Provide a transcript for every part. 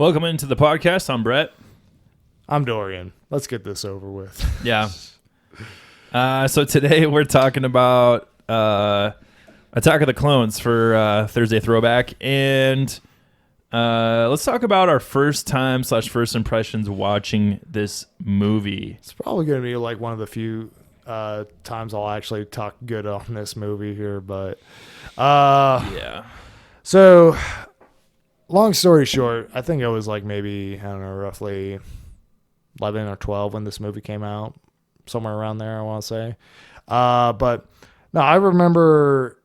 Welcome into the podcast. I'm Brett. I'm Dorian. Let's get this over with. Yeah. So today we're talking about Attack of the Clones for Thursday Throwback. And let's talk about our first time/first impressions watching this movie. It's probably going to be like one of the few times I'll actually talk good on this movie here. But Yeah. So, long story short, I think I was like maybe, I don't know, roughly 11 or 12 when this movie came out. Somewhere around there, I want to say. But no, I remember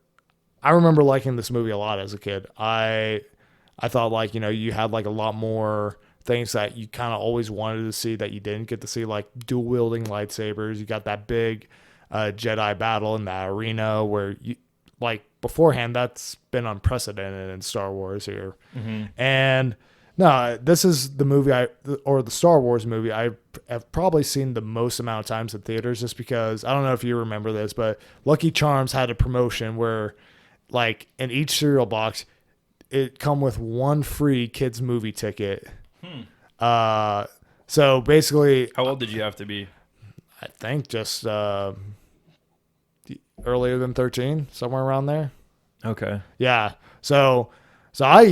liking this movie a lot as a kid. I thought like, you know, you had like a lot more things that you kind of always wanted to see that you didn't get to see, like dual wielding lightsabers. You got that big Jedi battle in that arena where you like beforehand, that's been unprecedented in Star Wars here. Mm-hmm. And no, this is the movie the Star Wars movie I have probably seen the most amount of times in theaters, just because I don't know if you remember this, but Lucky Charms had a promotion where like in each cereal box, it come with one free kids movie ticket. So basically, How old did you have to be? I think just earlier than 13, somewhere around there. Okay. Yeah. So I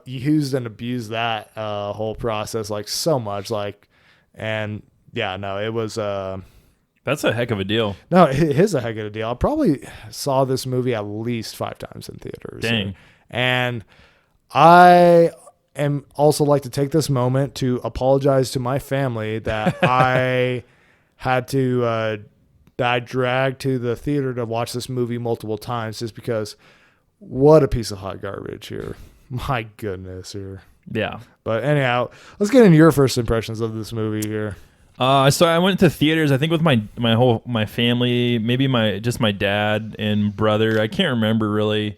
used and abused that whole process like so much, like, and yeah, no, it was That's a heck of a deal. no, it is a heck of a deal. I probably saw this movie at least 5 times in theaters. Dang. And I am also like to take this moment to apologize to my family that I had to that I dragged to the theater to watch this movie multiple times, just because what a piece of hot garbage here. My goodness here. Yeah. But anyhow, let's get into your first impressions of this movie here. So I went to theaters, I think with my family, maybe my dad and brother. I can't remember really.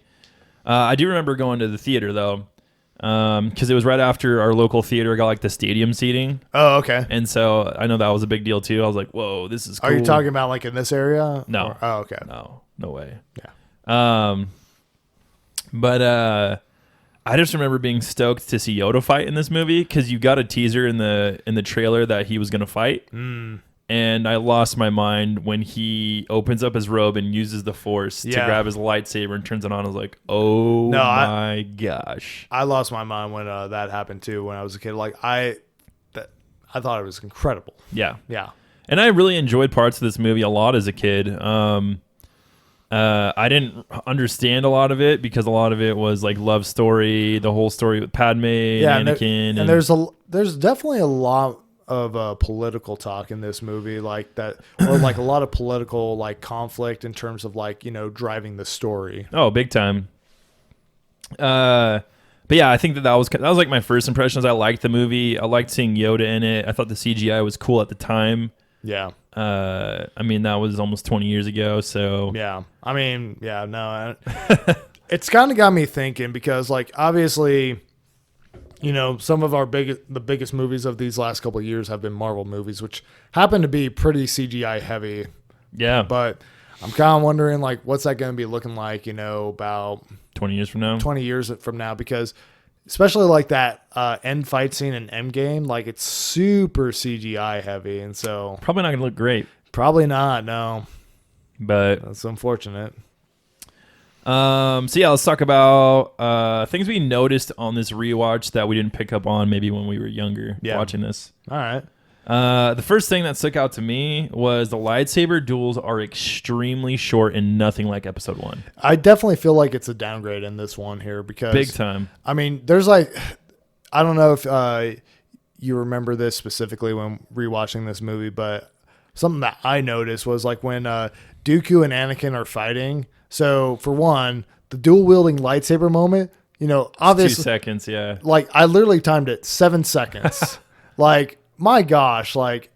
I do remember going to the theater though, because it was right after our local theater got like the stadium seating. Oh, okay. And so I know that was a big deal too. I was like, whoa, this is cool. Are you talking about like in this area? No. Or, oh, okay. No way. Yeah. But I just remember being stoked to see Yoda fight in this movie, because you got a teaser in the trailer that he was going to fight. And I lost my mind when he opens up his robe and uses the Force to grab his lightsaber and turns it on. I was like, oh my gosh. I lost my mind when that happened too when I was a kid. Like I thought it was incredible. Yeah. Yeah. And I really enjoyed parts of this movie a lot as a kid. I didn't understand a lot of it because a lot of it was like love story, the whole story with Padme and Anakin. And there's definitely a lot of political talk in this movie, like that, or like a lot of political like conflict in terms of like, you know, driving the story. Oh, big time. But yeah, I think that was like my first impressions. I liked the movie. I liked seeing Yoda in it. I thought the CGI was cool at the time. Yeah. I mean, that was almost 20 years ago. So yeah, I mean, yeah, no, it's kind of got me thinking, because like obviously, you know, some of the biggest movies of these last couple of years have been Marvel movies, which happen to be pretty CGI heavy. Yeah. But I'm kind of wondering, like, what's that going to be looking like, you know, about 20 years from now? 20 years from now, because especially like that end fight scene in Endgame, like it's super CGI heavy. And so probably not going to look great. Probably not, no. But that's unfortunate. So yeah, let's talk about things we noticed on this rewatch that we didn't pick up on maybe when we were younger watching this. All right. The first thing that stuck out to me was the lightsaber duels are extremely short and nothing like episode 1. I definitely feel like it's a downgrade in this one here, because big time. I mean, there's like, I don't know if you remember this specifically when rewatching this movie, but something that I noticed was like when Dooku and Anakin are fighting. So for one, the dual wielding lightsaber moment, you know, obviously 2 seconds. Yeah. Like I literally timed it 7 seconds. Like, my gosh, like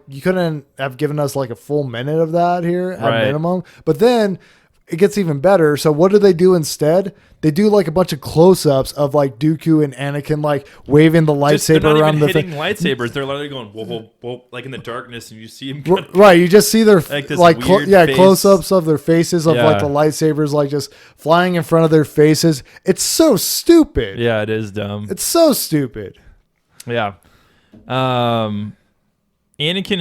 you couldn't have given us like a full minute of that here at minimum. But then it gets even better. So what do they do instead? They do like a bunch of close-ups of like Dooku and Anakin like waving the lightsaber they're not around even the hitting lightsabers. They're literally going whoa, whoa, whoa, like in the darkness, and you see them. Right, you just see their Like this weird face. close-ups of their faces of like Yeah. the lightsabers like just flying in front of their faces. It's so stupid. Yeah, it is dumb. It's so stupid. Yeah. Anakin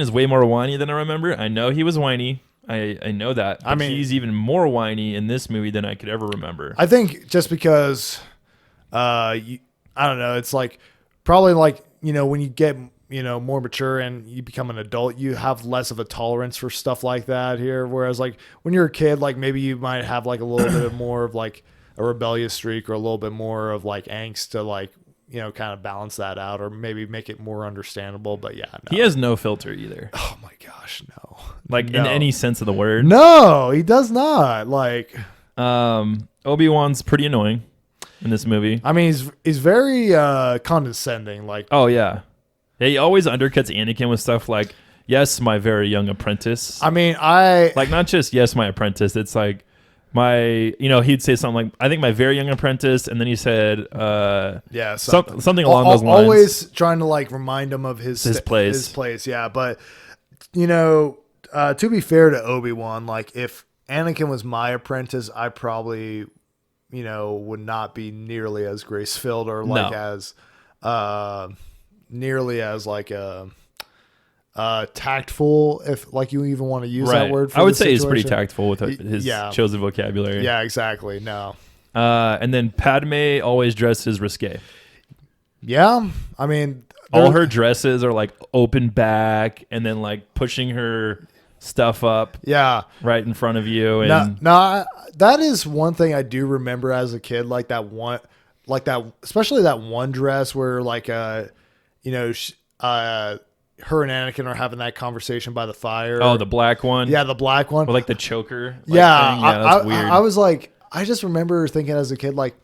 is way more whiny than I remember. I know he was whiny. I know that. But he's even more whiny in this movie than I could ever remember. I think just because, I don't know, it's like probably like, when you get, more mature and you become an adult, you have less of a tolerance for stuff like that here. Whereas like when you're a kid, like maybe you might have like a little bit more of like a rebellious streak or a little bit more of like angst to like, kind of balance that out or maybe make it more understandable. But yeah, no. He has no filter either. Oh my gosh, no. Like in any sense of the word. No, he does not. Like, Obi-Wan's pretty annoying in this movie. I mean, he's very condescending. Like, oh yeah, he always undercuts Anakin with stuff like, "Yes, my very young apprentice." I mean, like not just "Yes, my apprentice." It's like he'd say something like, "I think my very young apprentice," and then he said, something along those lines. Always trying to like remind him of his place. His place, yeah. But to be fair to Obi-Wan, like if Anakin was my apprentice, I probably, would not be nearly as grace-filled or like as nearly as like tactful, if like you even want to use that word for I would say he's pretty tactful with his chosen vocabulary. Yeah, exactly. No. And then Padme always dresses risque. Yeah. I mean, all her dresses are like open back and then like pushing her stuff up right in front of you. And that is one thing I do remember as a kid, like that one, especially that one dress where like, her and Anakin are having that conversation by the fire. Oh, the black one? Yeah, the black one. Or like the choker. That's weird. I was like, I just remember thinking as a kid, like,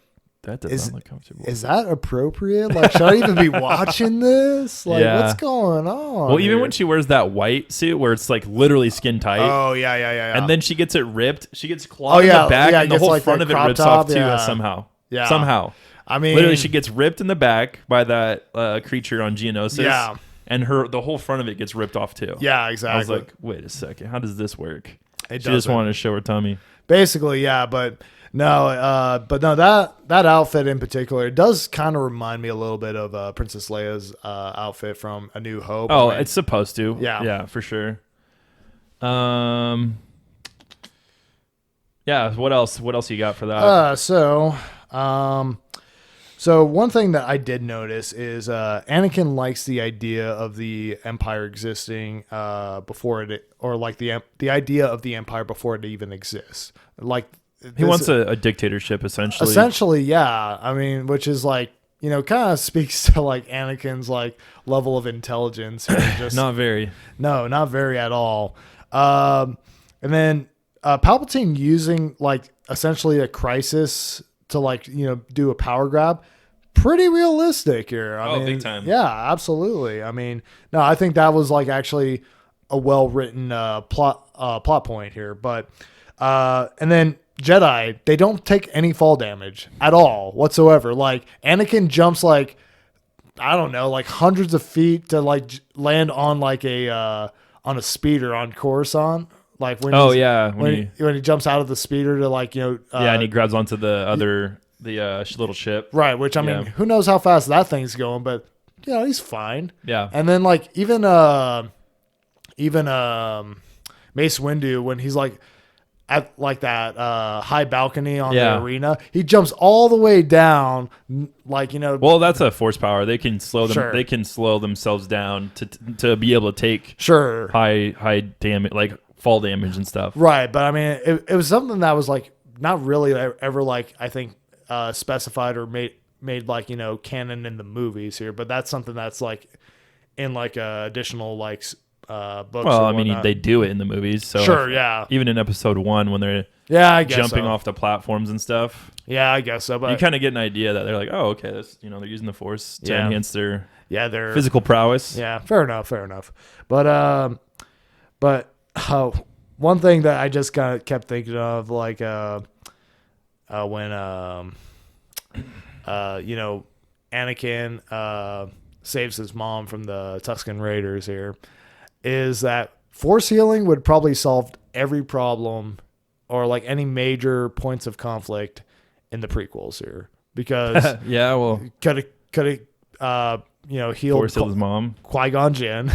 that does not look comfortable. Is that appropriate? Like, should I even be watching this? Like, what's going on? Well, even when she wears that white suit where it's like literally skin tight. Oh, yeah. And then she gets it ripped. She gets clawed in the back and the whole like front of it rips off too somehow. Yeah. Somehow. I mean, literally she gets ripped in the back by that creature on Geonosis. Yeah. And the whole front of it gets ripped off too. Yeah, exactly. I was like, wait a second, how does this work? She just wanted to show her tummy. Basically, yeah, but no, that outfit in particular, it does kind of remind me a little bit of Princess Leia's outfit from A New Hope. Oh, it's supposed to. Yeah, for sure. Yeah. What else? What else you got for that? So one thing that I did notice is Anakin likes the idea of the Empire existing before it, or like the idea of the Empire before it even exists. Like he wants a dictatorship, essentially. Essentially, yeah. I mean, which is like, kind of speaks to like Anakin's like level of intelligence. Just not very. No, not very at all. And then Palpatine using like essentially a crisis to like, do a power grab. Pretty realistic here. I mean, big time. Yeah, absolutely. I mean, no, I think that was like actually a well-written plot point here. But and then Jedi, they don't take any fall damage at all whatsoever. Like Anakin jumps like, I don't know, like hundreds of feet to like land on like on a speeder on Coruscant. Like when when he jumps out of the speeder to like and he grabs onto the little ship, right? Which I mean, who knows how fast that thing's going, but he's fine. Yeah. And then like even Mace Windu, when he's like at like that high balcony on the arena, he jumps all the way down, like Well, that's a force power. They can slow them. Sure. They can slow themselves down to be able to take high damage, like fall damage and stuff. Right, but I mean, it was something that was like not really ever like I think specified or made like canon in the movies here, but that's something that's like in like additional like books. Well, I mean they do it in the movies, so sure, yeah. Even in episode 1 when they're I guess jumping off the platforms and stuff. Yeah, I guess so. But you kind of get an idea that they're like, oh, okay, that's they're using the Force to enhance their their physical prowess. Yeah, fair enough. But one thing that I just kind of kept thinking of, like when Anakin saves his mom from the Tusken Raiders here, is that force healing would probably solve every problem or like any major points of conflict in the prequels here, because yeah, well, could have healed force healed his mom. Qui-Gon Jinn,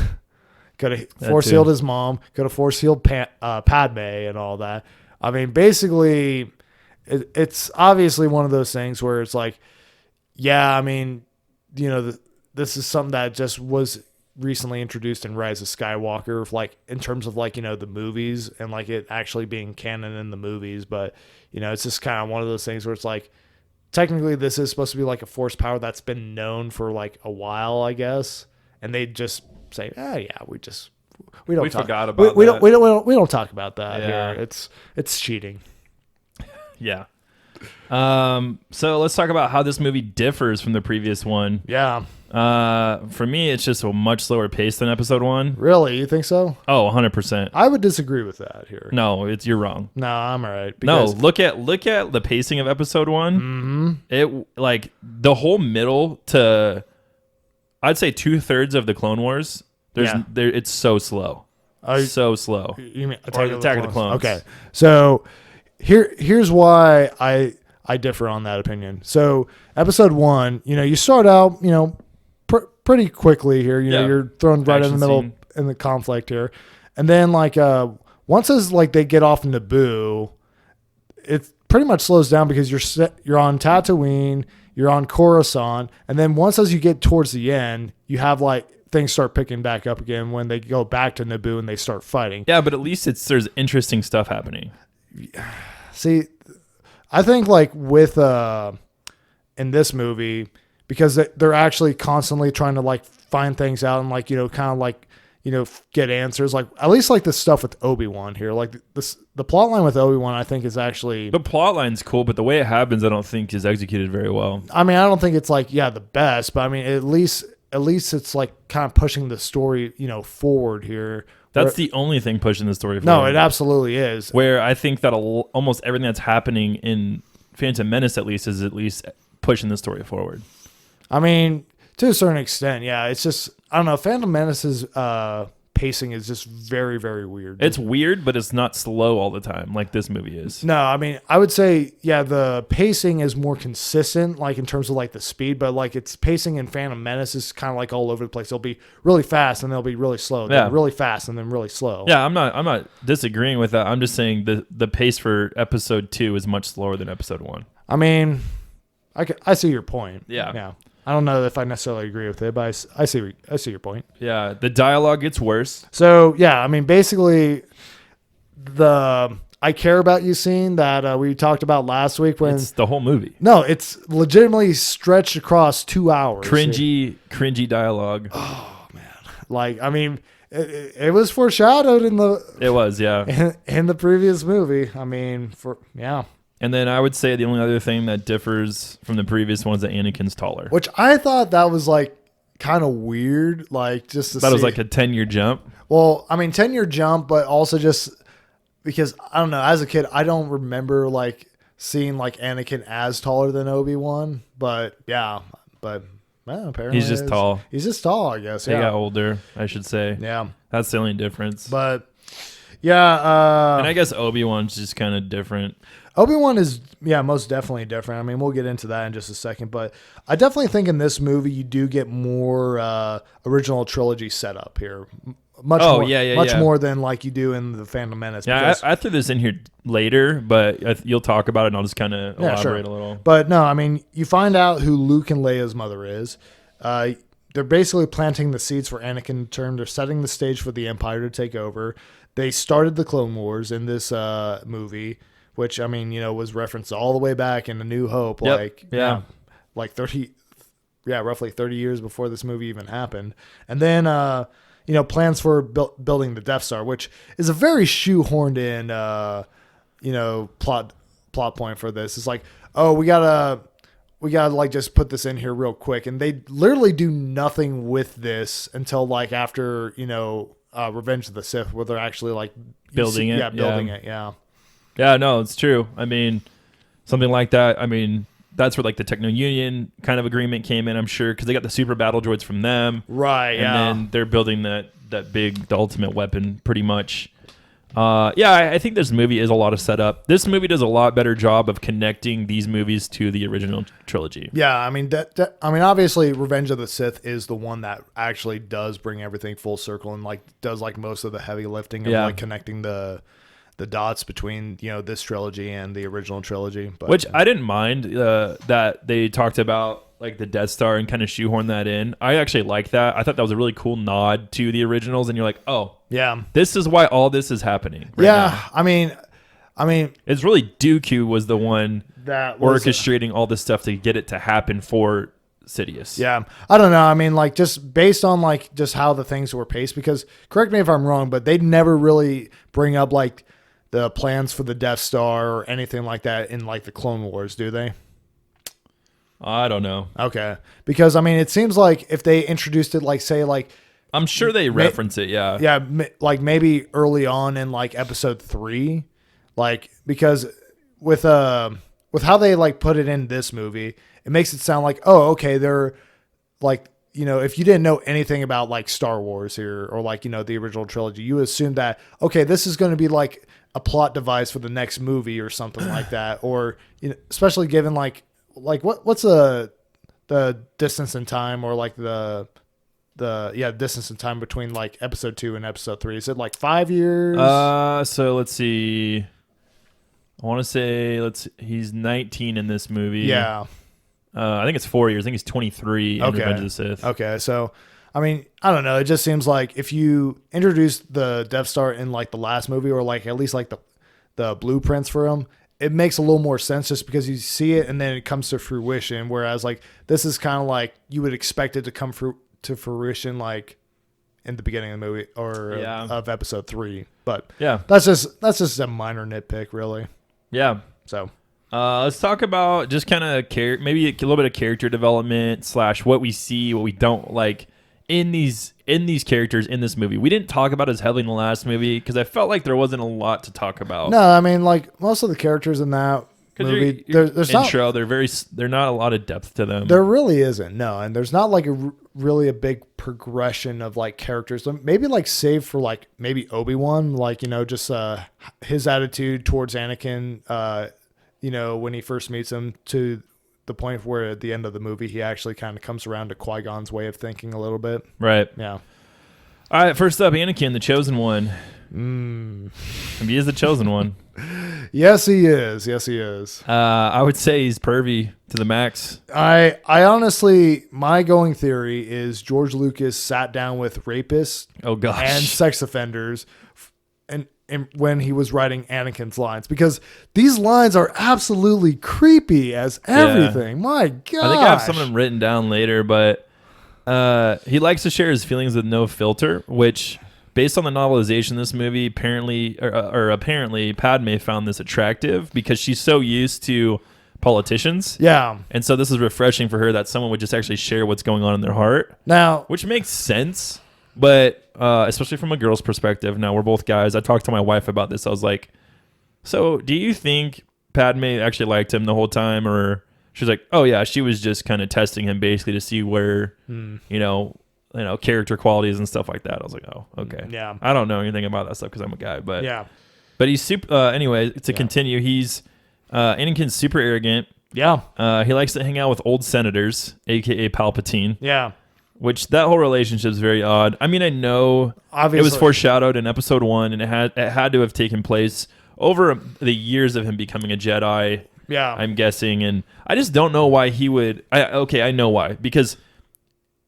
could have force healed his mom, could have force healed Padme and all that. I mean, basically, it's obviously one of those things where it's like, yeah, I mean, this is something that just was recently introduced in Rise of Skywalker, like in terms of like, the movies and like it actually being canon in the movies. But, it's just kind of one of those things where it's like, technically this is supposed to be like a force power that's been known for like a while, I guess. And they just say, we forgot about we that. We don't talk about that Yeah. here. It's cheating. Yeah. So let's talk about how this movie differs from the previous one. Yeah. For me, it's just a much slower pace than episode 1. Really? You think so? Oh, 100%. I would disagree with that here. No, you're wrong. No, I'm all right. No, look at the pacing of episode 1. Mm-hmm. It like the whole middle to, I'd say 2/3 of the Clone Wars. It's so slow. So slow. You mean Attack of the Clones. Okay. So here's why I differ on that opinion. So episode 1, you start out, pretty quickly here. You're thrown right in the middle in the conflict here, and then like once as like they get off Naboo, it pretty much slows down because you're on Tatooine, you're on Coruscant, and then once as you get towards the end, you have like things start picking back up again when they go back to Naboo and they start fighting. Yeah, but at least there's interesting stuff happening. See, I think like with in this movie, because they're actually constantly trying to like find things out and like kind of like get answers, like at least like the stuff with Obi-Wan here, like the plot line with Obi-Wan I think is actually, the plot line's cool, but the way it happens I don't think is executed very well. I mean, I don't think it's like the best, but I mean at least it's like kind of pushing the story forward here. That's the only thing pushing the story forward. No, it absolutely is. Where I think that almost everything that's happening in Phantom Menace is at least pushing the story forward. I mean, to a certain extent, yeah. It's just, I don't know, Phantom Menace's pacing is just very, very weird. It's weird, but it's not slow all the time like this movie is. No, I mean, I would say, the pacing is more consistent, like in terms of like the speed, but like its pacing in Phantom Menace is kind of like all over the place. It'll be really fast and they'll be really slow. Then really fast and then really slow. Yeah, I'm not disagreeing with that. I'm just saying the pace for episode 2 is much slower than episode 1. I mean, I see your point. Yeah. Yeah. I don't know if I necessarily agree with it, but I see your point. Yeah, the dialogue gets worse. So, yeah, I mean, basically, the I Care About You scene that we talked about last week. It's the whole movie. No, it's legitimately stretched across 2 hours. Cringy dialogue. Oh, man. Like, I mean, it was foreshadowed in the... It was, yeah. In the previous movie. I mean, yeah. And then I would say the only other thing that differs from the previous one is that Anakin's taller. Which I thought that was like kind of weird, like just to that was like a 10-year jump. Well, I mean 10-year jump, but also just because I don't know, as a kid I don't remember like seeing like Anakin as taller than Obi-Wan, but apparently he's just tall. He's just tall, I guess. He got older, I should say. Yeah. That's the only difference. But yeah, and I guess Obi-Wan's just kind of different. Obi-Wan is, most definitely different. I mean, we'll get into that in just a second, but I definitely think in this movie you do get more original trilogy setup here. Much more than like you do in the Phantom Menace. Yeah, I threw this in here later, but you'll talk about it and I'll just kind of elaborate a little. But no, I mean, you find out who Luke and Leia's mother is. They're basically planting the seeds for Anakin to turn. They're setting the stage for the Empire to take over. They started the Clone Wars in this movie, which, I mean, was referenced all the way back in A New Hope, like 30, roughly 30 years before this movie even happened. And then, plans for building the Death Star, which is a very shoehorned in, plot point for this. It's like, oh, we gotta like just put this in here real quick. And they literally do nothing with this until like after, Revenge of the Sith, where they're actually like Building it, Yeah, building it. Yeah. Yeah, no, it's true. I mean, something like that. I mean, that's where like the Techno Union kind of agreement came in, I'm sure, because they got the super battle droids from them. Right, and yeah. then they're building the ultimate weapon pretty much. I think this movie is a lot of setup. This movie does a lot better job of connecting these movies to the original trilogy. Yeah, I mean, obviously, Revenge of the Sith is the one that actually does bring everything full circle and like does like most of the heavy lifting of like connecting the dots between this trilogy and the original trilogy. But, which I didn't mind that they talked about like the Death Star and kind of shoehorn that in. I actually like that. I thought that was a really cool nod to the originals, and you're like, oh, yeah, this is why all this is happening. Right now. I mean, it's really Dooku was the one that was orchestrating all this stuff to get it to happen for Sidious. Yeah, I don't know. I mean, like just based on like just how the things were paced, because correct me if I'm wrong, but they never really bring up like the plans for the Death Star or anything like that in like the Clone Wars, do they? I don't know. Okay, because I mean, it seems like if they introduced it, like say, like I'm sure they reference it. Yeah, yeah, like maybe early on in like Episode 3, like because with how they like put it in this movie, it makes it sound like, oh, okay, they're like, if you didn't know anything about like Star Wars here or like the original trilogy, you assume that okay, this is going to be like a plot device for the next movie or something like that, or especially given like what's the distance in time, or like the distance in time between like Episode 2 and Episode 3? Is it like 5 years? So let's see. I want to say he's 19 in this movie. Yeah. I think it's 4 years. I think he's 23 in Revenge of the Sith. Okay, so I mean, I don't know. It just seems like if you introduce the Death Star in like the last movie, or like at least like the blueprints for him, it makes a little more sense just because you see it and then it comes to fruition. Whereas like this is kind of like you would expect it to come to fruition like in the beginning of the movie or of Episode 3. But yeah, that's just a minor nitpick, really. Yeah. So let's talk about just kind of maybe a little bit of character development / what we see, what we don't like in these characters in this movie. We didn't talk about as heavily in the last movie because I felt like there wasn't a lot to talk about. No, I mean, like most of the characters in that movie, there's intro, they're not a lot of depth to them. There really isn't, no, and there's not like really a big progression of like characters. Maybe like save for like maybe Obi-Wan, like just his attitude towards Anakin, when he first meets him, to the point where at the end of the movie he actually kind of comes around to Qui-Gon's way of thinking a little bit. Right. Yeah. All right, first up, Anakin, the chosen one. He is the chosen one. Yes, he is. Yes, he is. I would say he's pervy to the max. I honestly, my going theory is George Lucas sat down with rapists and sex offenders and when he was writing Anakin's lines, because these lines are absolutely creepy as everything. Yeah. My God. I think I have some of them written down later, but he likes to share his feelings with no filter, which, based on the novelization of this movie, apparently Padme found this attractive because she's so used to politicians. Yeah. And so this is refreshing for her that someone would just actually share what's going on in their heart. Now, which makes sense, but especially from a girl's perspective. Now, we're both guys. I talked to my wife about this. I was like, so do you think Padme actually liked him the whole time? Or she's like, oh yeah, she was just kind of testing him basically to see where, character qualities and stuff like that. I was like, oh, okay. Yeah. I don't know anything about that stuff because I'm a guy, but yeah. But he's super. Anyway, to continue, he's Anakin's super arrogant. Yeah. He likes to hang out with old senators, aka Palpatine. Yeah. Which that whole relationship is very odd. I mean, I know obviously it was foreshadowed in Episode 1, and it had to have taken place over the years of him becoming a Jedi. Yeah. I'm guessing, and I just don't know why he would. I know why, because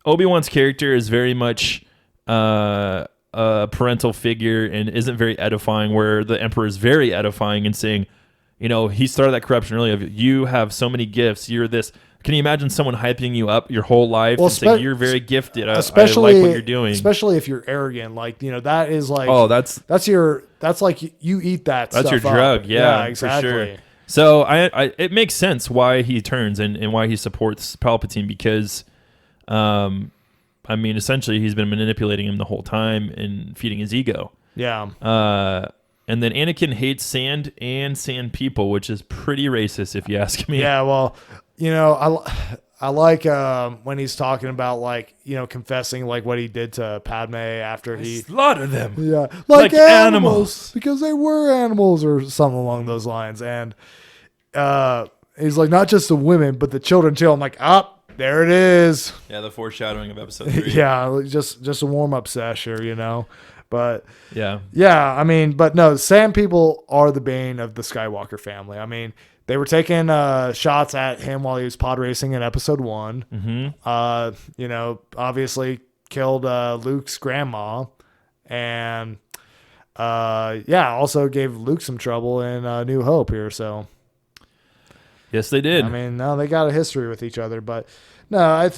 Obi-Wan's character is very much a parental figure and isn't very edifying, where the Emperor is very edifying and saying, he started that corruption early of, you have so many gifts, you're this. Can you imagine someone hyping you up your whole life and saying you're very gifted? I like what you're doing. Especially if you're arrogant. Like, that is like, that's like you eat that that's stuff your drug. up. Yeah, exactly. For sure. So it makes sense why he turns and why he supports Palpatine, because I mean, essentially, he's been manipulating him the whole time and feeding his ego. Yeah. And then Anakin hates sand and sand people, which is pretty racist, if you ask me. Yeah, well, I like when he's talking about like confessing like what he did to Padme after he slaughtered them. Yeah, like animals because they were animals or something along those lines. And he's like, not just the women but the children too. I'm like, there it is. Yeah, the foreshadowing of episode 3. Yeah, just a warm up sesh here, But yeah, I mean, but no, Sand people are the bane of the Skywalker family. I mean, they were taking shots at him while he was pod racing in episode 1. Mm-hmm. Obviously killed Luke's grandma, and also gave Luke some trouble in New Hope here. So yes, they did. I mean, no, they got a history with each other, but no,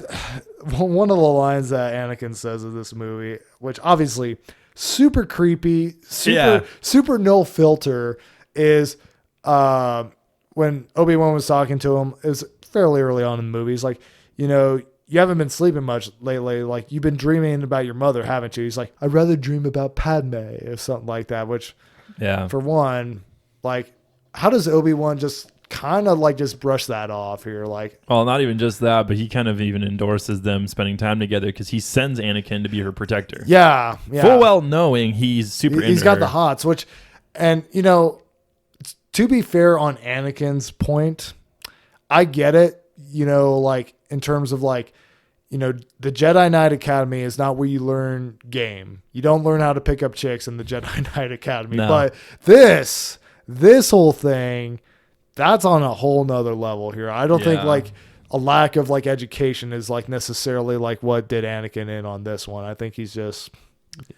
one of the lines that Anakin says in this movie, which obviously super creepy, super no filter, is when Obi-Wan was talking to him. It was fairly early on in the movie. He's like, you haven't been sleeping much lately. Like, you've been dreaming about your mother, haven't you? He's like, I'd rather dream about Padme or something like that, which, for one, like, how does Obi-Wan just kind of like just brush that off here? Like, well, not even just that, but he kind of even endorses them spending time together because he sends Anakin to be her protector. Yeah. Full well knowing he's super He's got the hots, and to be fair on Anakin's point, I get it, like in terms of like, the Jedi Knight Academy is not where you learn game. You don't learn how to pick up chicks in the Jedi Knight Academy. No. But this whole thing, that's on a whole nother level here. I don't think like a lack of like education is like necessarily like what did Anakin in on this one. I think he's just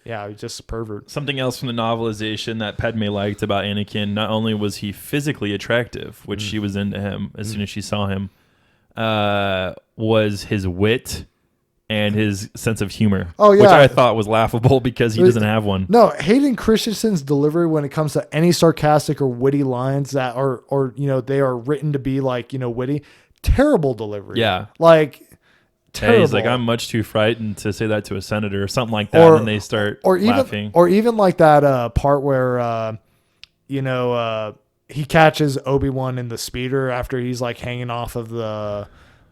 a pervert. Something else from the novelization that Padme liked about Anakin, not only was he physically attractive, which she was into him as soon as she saw him, was his wit and his sense of humor. Oh, yeah. Which I thought was laughable because he doesn't have one. No, Hayden Christensen's delivery when it comes to any sarcastic or witty lines that are, they are written to be like, witty, terrible delivery. Yeah. Like, terrible. Yeah, he's like, I'm much too frightened to say that to a senator or something like that. And they start laughing. Or even like that part where, he catches Obi-Wan in the speeder after he's like hanging off of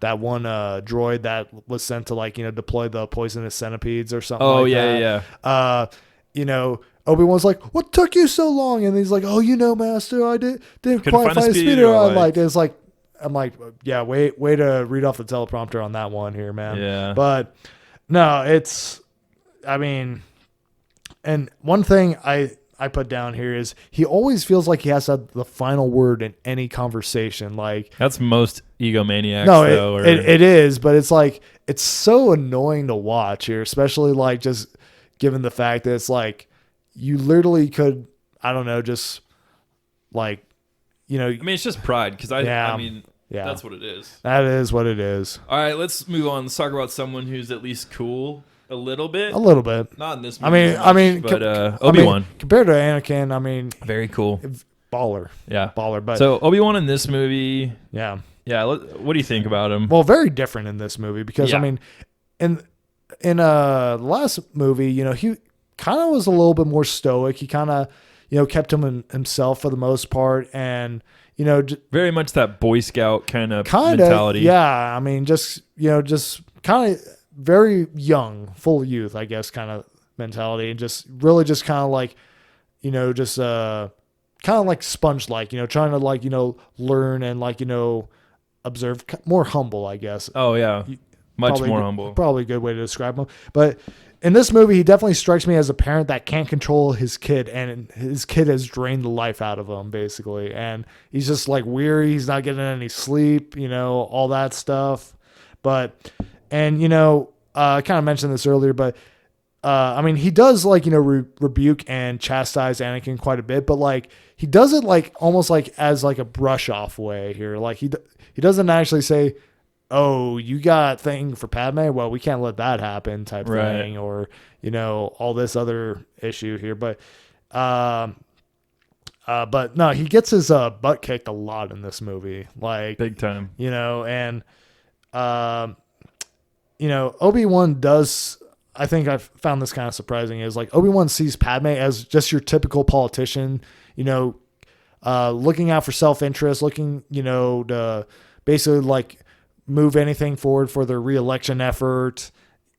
that one droid that was sent to like, deploy the poisonous centipedes or something like that. Oh, yeah. Obi-Wan's like, what took you so long? And he's like, oh, master, I didn't quite find a speeder I liked. It's like, I'm like, yeah, way to read off the teleprompter on that one here, man. Yeah. But no, and one thing I put down here is he always feels like he has to have the final word in any conversation. Like, that's most egomaniacs. No, it is, but it's like, it's so annoying to watch here, especially like just given the fact that it's like, you literally could, I don't know, just like, I mean, it's just pride because I mean, that's what it is. That is what it is. All right, let's move on. Let's talk about someone who's at least cool a little bit. Not in this movie. But Obi-Wan compared to Anakin, very cool, baller. Yeah, baller. But so Obi-Wan in this movie, yeah. What do you think about him? Well, very different in this movie because I mean, in the last movie, he kind of was a little bit more stoic. He kind of kept himself for the most part, and very much that Boy Scout kind of mentality. Yeah, I mean, just kind of very young, full of youth, I guess, kind of mentality, and just really just kind of like, just kind of like sponge like, trying to like, learn and like, observe, more humble, I guess. Oh yeah, much more humble. Probably a good way to describe him. But in this movie, he definitely strikes me as a parent that can't control his kid, and his kid has drained the life out of him, basically. And he's just like weary. He's not getting any sleep, all that stuff. But, and, I kind of mentioned this earlier, but, I mean, he does like, rebuke and chastise Anakin quite a bit, but like, he does it like almost like as like a brush off way here. Like he doesn't actually say, oh, you got thing for Padme? Well, we can't let that happen type thing, or, all this other issue here. But no, he gets his butt kicked a lot in this movie, like big time, and Obi-Wan does. I think I've found this kind of surprising. Is like Obi-Wan sees Padme as just your typical politician. Looking out for self-interest, looking to basically like move anything forward for their re-election effort.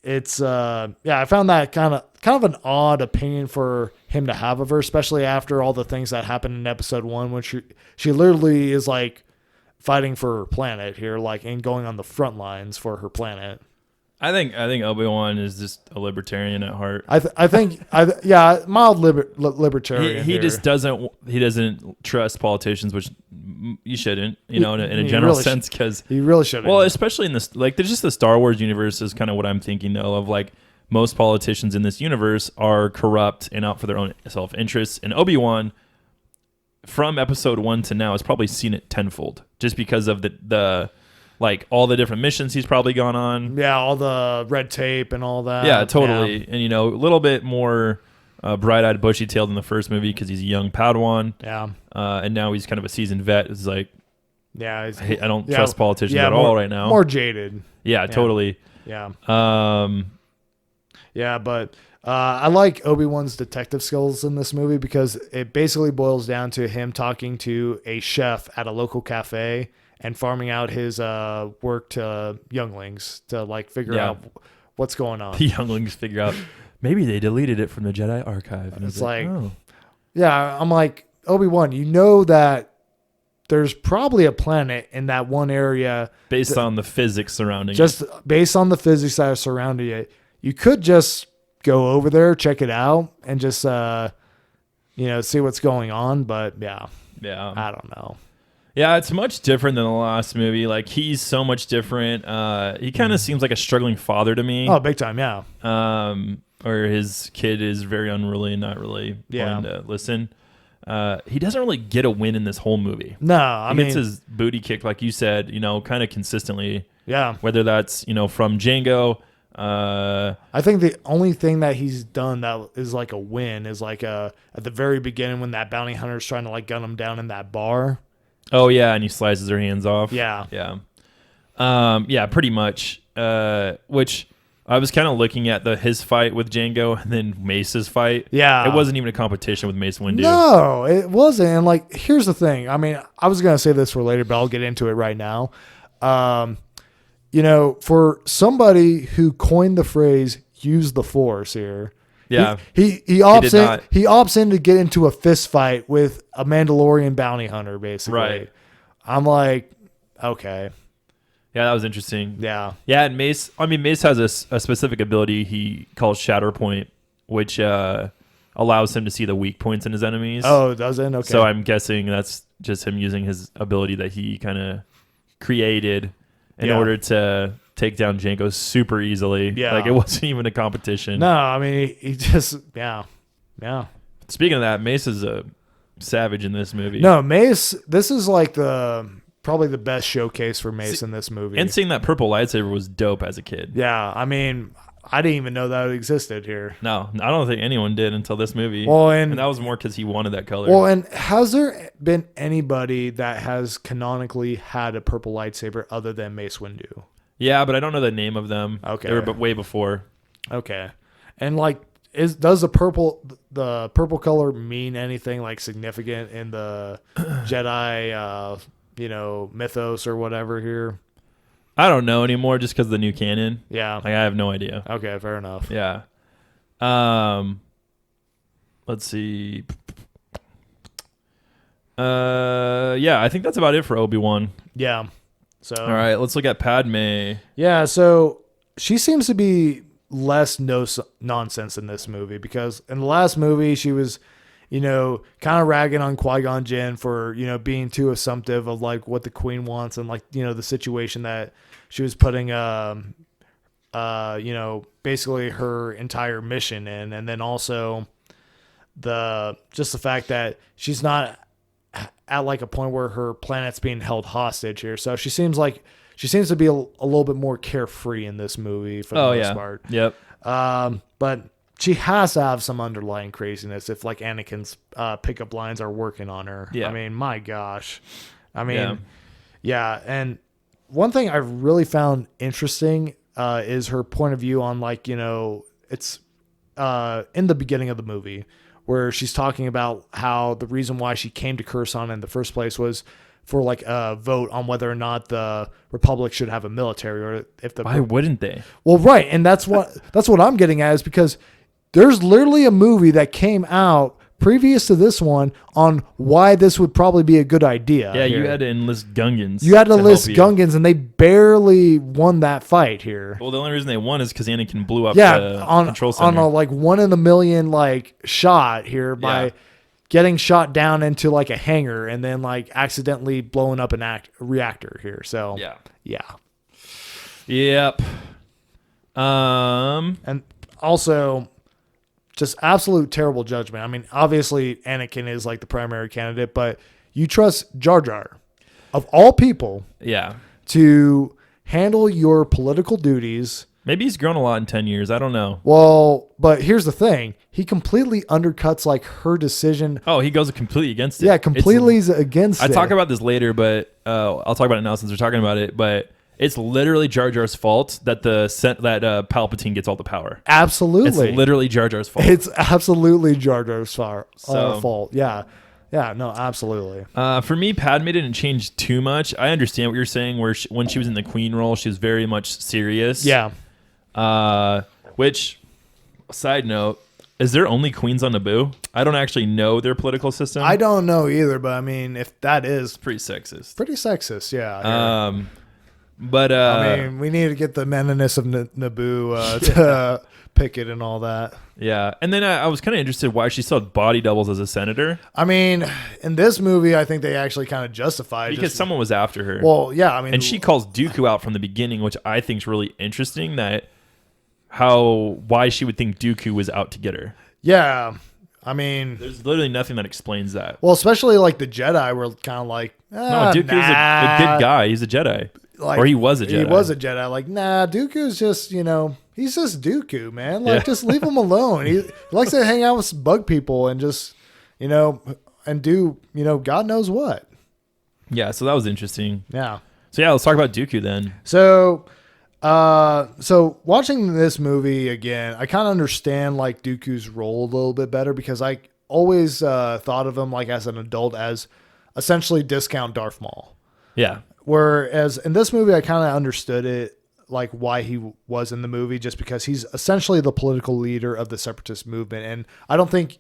It's I found that kind of an odd opinion for him to have of her, especially after all the things that happened in episode 1, when she literally is like fighting for her planet here, like, and going on the front lines for her planet. I think Obi-Wan is just a libertarian at heart. Mild libertarian. He just doesn't trust politicians, which you shouldn't, in a general sense, because he really shouldn't. Well, especially in this, like, there's just the Star Wars universe is kind of what I'm thinking though of, like, most politicians in this universe are corrupt and out for their own self-interest, and Obi-Wan, from episode 1 to now, has probably seen it tenfold, just because of the like all the different missions he's probably gone on. Yeah, all the red tape and all that. Yeah, totally. Yeah. And, a little bit more bright-eyed, bushy-tailed in the first movie because he's a young Padawan. Yeah. And now he's kind of a seasoned vet. It's like, yeah, I don't trust politicians at all right now. More jaded. Yeah, totally. Yeah. But I like Obi-Wan's detective skills in this movie because it basically boils down to him talking to a chef at a local cafe and farming out his work to younglings to like figure out what's going on. The younglings figure out maybe they deleted it from the Jedi archive. And it's like, I'm like, Obi-Wan, that there's probably a planet in that one area based on the physics surrounding it. Based on the physics that are surrounding it. You could just go over there, check it out, and just see what's going on. But yeah, I don't know. Yeah, it's much different than the last movie. Like, he's so much different. He kind of seems like a struggling father to me. Oh, big time, yeah. Or his kid is very unruly and not really wanting to listen. He doesn't really get a win in this whole movie. No, he gets his booty kicked, like you said, kind of consistently. Yeah. Whether that's, from Django. I think the only thing that he's done that is like a win is like at the very beginning when that bounty hunter is trying to like gun him down in that bar. Oh yeah, and he slices her hands off. Yeah. Pretty much. Which I was kind of looking at his fight with Django and then Mace's fight. Yeah, it wasn't even a competition with Mace Windu. No, it wasn't. And like, here's the thing. I mean, I was gonna say this for later, but I'll get into it right now. For somebody who coined the phrase "use the Force" here. Yeah, he opts in to get into a fist fight with a Mandalorian bounty hunter, basically. Right. I'm like, okay. Yeah, that was interesting. Yeah. Yeah, and Mace has a specific ability he calls Shatterpoint, which allows him to see the weak points in his enemies. Oh, it doesn't? Okay. So I'm guessing that's just him using his ability that he kind of created in order to take down Django super easily. Yeah. Like, it wasn't even a competition. No, I mean, he just, yeah. Speaking of that, Mace is a savage in this movie. No, Mace, this is like probably the best showcase for Mace in this movie. And seeing that purple lightsaber was dope as a kid. Yeah, I mean, I didn't even know that it existed here. No, I don't think anyone did until this movie. Well, and that was more because he wanted that color. Well, and has there been anybody that has canonically had a purple lightsaber other than Mace Windu? Yeah, but I don't know the name of them. Okay. They were way before. Okay. And like, does the purple color mean anything like significant in the Jedi, mythos or whatever here? I don't know anymore just because of the new canon. Yeah. Like, I have no idea. Okay, fair enough. Yeah. Let's see. I think that's about it for Obi-Wan. Yeah. So all right, let's look at Padme. Yeah, so she seems to be less nonsense in this movie because in the last movie she was, kind of ragging on Qui-Gon Jinn for, being too assumptive of like what the Queen wants and like, the situation that she was putting basically her entire mission in, and then also the fact that she's not at like a point where her planet's being held hostage here. So she seems to be a little bit more carefree in this movie for the most part. Yep. But she has to have some underlying craziness if like Anakin's pickup lines are working on her. Yeah. I mean, my gosh. I mean, yeah. And one thing I really found interesting is her point of view on like, it's in the beginning of the movie where she's talking about how the reason why she came to Coruscant in the first place was for like a vote on whether or not the Republic should have a military, or if the Why wouldn't they? Well, right, and that's what I'm getting at, is because there's literally a movie that came out previous to this one on why this would probably be a good idea. Yeah, here. you had to enlist Gungans. You had to enlist help you. Gungans, and they barely won that fight here. Well, the only reason they won is because Anakin blew up Yeah, the on control center. a like 1 in a million like shot here by Yeah. getting shot down into like a hangar and then like accidentally blowing up an reactor here. So yeah. Yep. And also, just absolute terrible judgment. I mean, obviously, Anakin is like the primary candidate, but you trust Jar Jar, of all people, Yeah. to handle your political duties. Maybe he's grown a lot in 10 years. I don't know. Well, but here's the thing. He completely undercuts like her decision. Oh, he goes completely against it. Yeah, completely against it. I talk about this later, but I'll talk about it now since we're talking about it. But it's literally Jar Jar's fault that Palpatine gets all the power. Absolutely. It's literally Jar Jar's fault. It's absolutely Jar Jar's fault. Yeah. Yeah, no, absolutely. For me, Padme didn't change too much. I understand what you're saying, where when she was in the queen role, she was very much serious. Yeah. Which, side note, is there only queens on Naboo? I don't actually know their political system. I don't know either, but I mean, if that is Pretty sexist. pretty sexist, yeah. But I mean, we need to get the meniness of Naboo to pick it and all that. yeah. And then I was kind of interested why she still had body doubles as a senator. I mean, in this movie, I think they actually kind of justified Because someone was after her. Well, yeah, I mean, and she calls Dooku out from the beginning, which I think is really interesting. Why she would think Dooku was out to get her. yeah, I mean, There's literally nothing that explains that. well, especially like the Jedi were kind of like, No, Dooku's a good guy. He's a Jedi. Like, or he was a Jedi. He was a Jedi. Like, nah, Dooku's just, he's just Dooku, man. Like, Yeah. just leave him alone. He likes to hang out with bug people and just, and do, God knows what. Yeah, so that was interesting. Yeah. So yeah, let's talk about Dooku then. So watching this movie again, I kind of understand like Dooku's role a little bit better, because I always thought of him like as an adult as essentially discount Darth Maul. Yeah. Whereas in this movie, I kind of understood it, like why he was in the movie, just because he's essentially the political leader of the separatist movement. And I don't think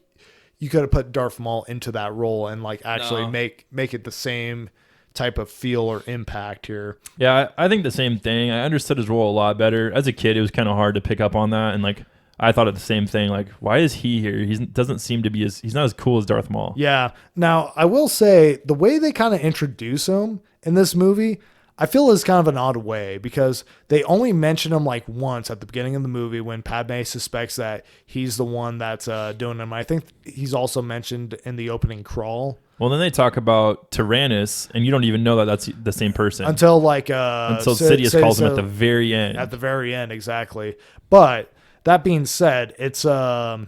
you could have put Darth Maul into that role and like actually make it the same type of feel or impact here. Yeah, I think the same thing. I understood his role a lot better. As a kid, it was kind of hard to pick up on that. And like, I thought of the same thing. Like, why is he here? He doesn't seem to be he's not as cool as Darth Maul. Yeah. Now, I will say the way they kind of introduce him in this movie, I feel is kind of an odd way, because they only mention him like once at the beginning of the movie when Padme suspects that he's the one that's doing him. I think he's also mentioned in the opening crawl. Well, then they talk about Tyrannus, and you don't even know that that's the same person Until Sidious calls him at the very end. At the very end, exactly. But that being said, it's but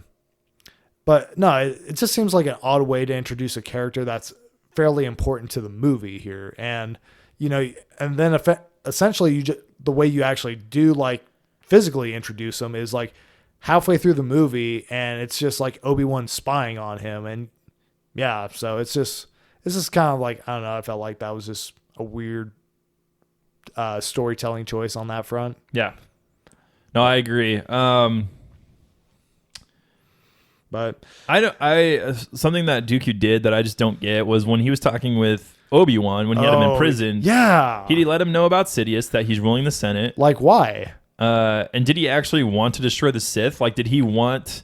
no, it just seems like an odd way to introduce a character that's fairly important to the movie here. And and then essentially the way you actually do like physically introduce him is like halfway through the movie, and it's just like Obi-Wan spying on him. And yeah, so it's just kind of like, I don't know, I felt like that was just a weird storytelling choice on that front. Yeah. No, I agree. But something that Dooku did that I just don't get was when he was talking with Obi-Wan when he had him in prison. Yeah. He let him know about Sidious, that he's ruling the Senate. Like, why? And did he actually want to destroy the Sith? Like, did he want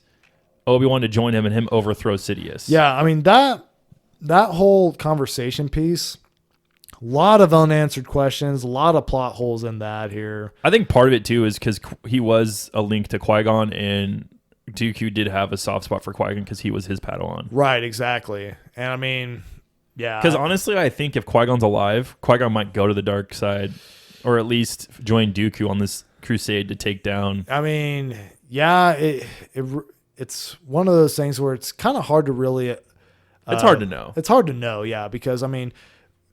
Obi-Wan to join him and him overthrow Sidious? Yeah, I mean, that whole conversation piece, a lot of unanswered questions, a lot of plot holes in that here. I think part of it, too, is because he was a link to Qui-Gon, and Dooku did have a soft spot for Qui-Gon because he was his Padawan. Right, exactly. And I mean, yeah. Because honestly, I think if Qui-Gon's alive, Qui-Gon might go to the dark side, or at least join Dooku on this crusade to take down. I mean, yeah, it's one of those things where it's kind of hard to really... it's hard to know. It's hard to know, yeah, because, I mean,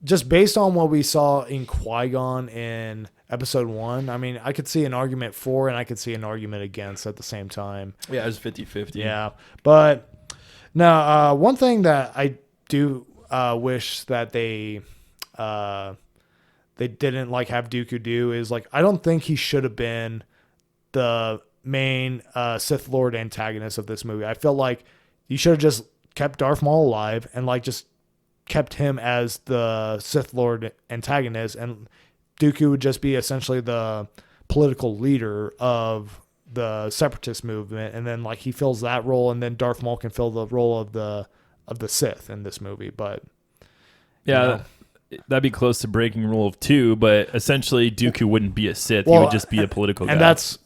just based on what we saw in Qui-Gon in Episode 1. I mean, I could see an argument for and I could see an argument against at the same time. Yeah, it was 50-50. Yeah, but no, one thing that I do wish that they didn't like have Dooku do is like I don't think he should have been the main Sith Lord antagonist of this movie. I feel like you should have just kept Darth Maul alive and like just kept him as the Sith Lord antagonist, and Dooku would just be essentially the political leader of the separatist movement, and then like he fills that role, and then Darth Maul can fill the role of the Sith in this movie. But yeah, that'd be close to breaking rule of 2, but essentially Dooku wouldn't be a Sith. He would just be a political guy. And that's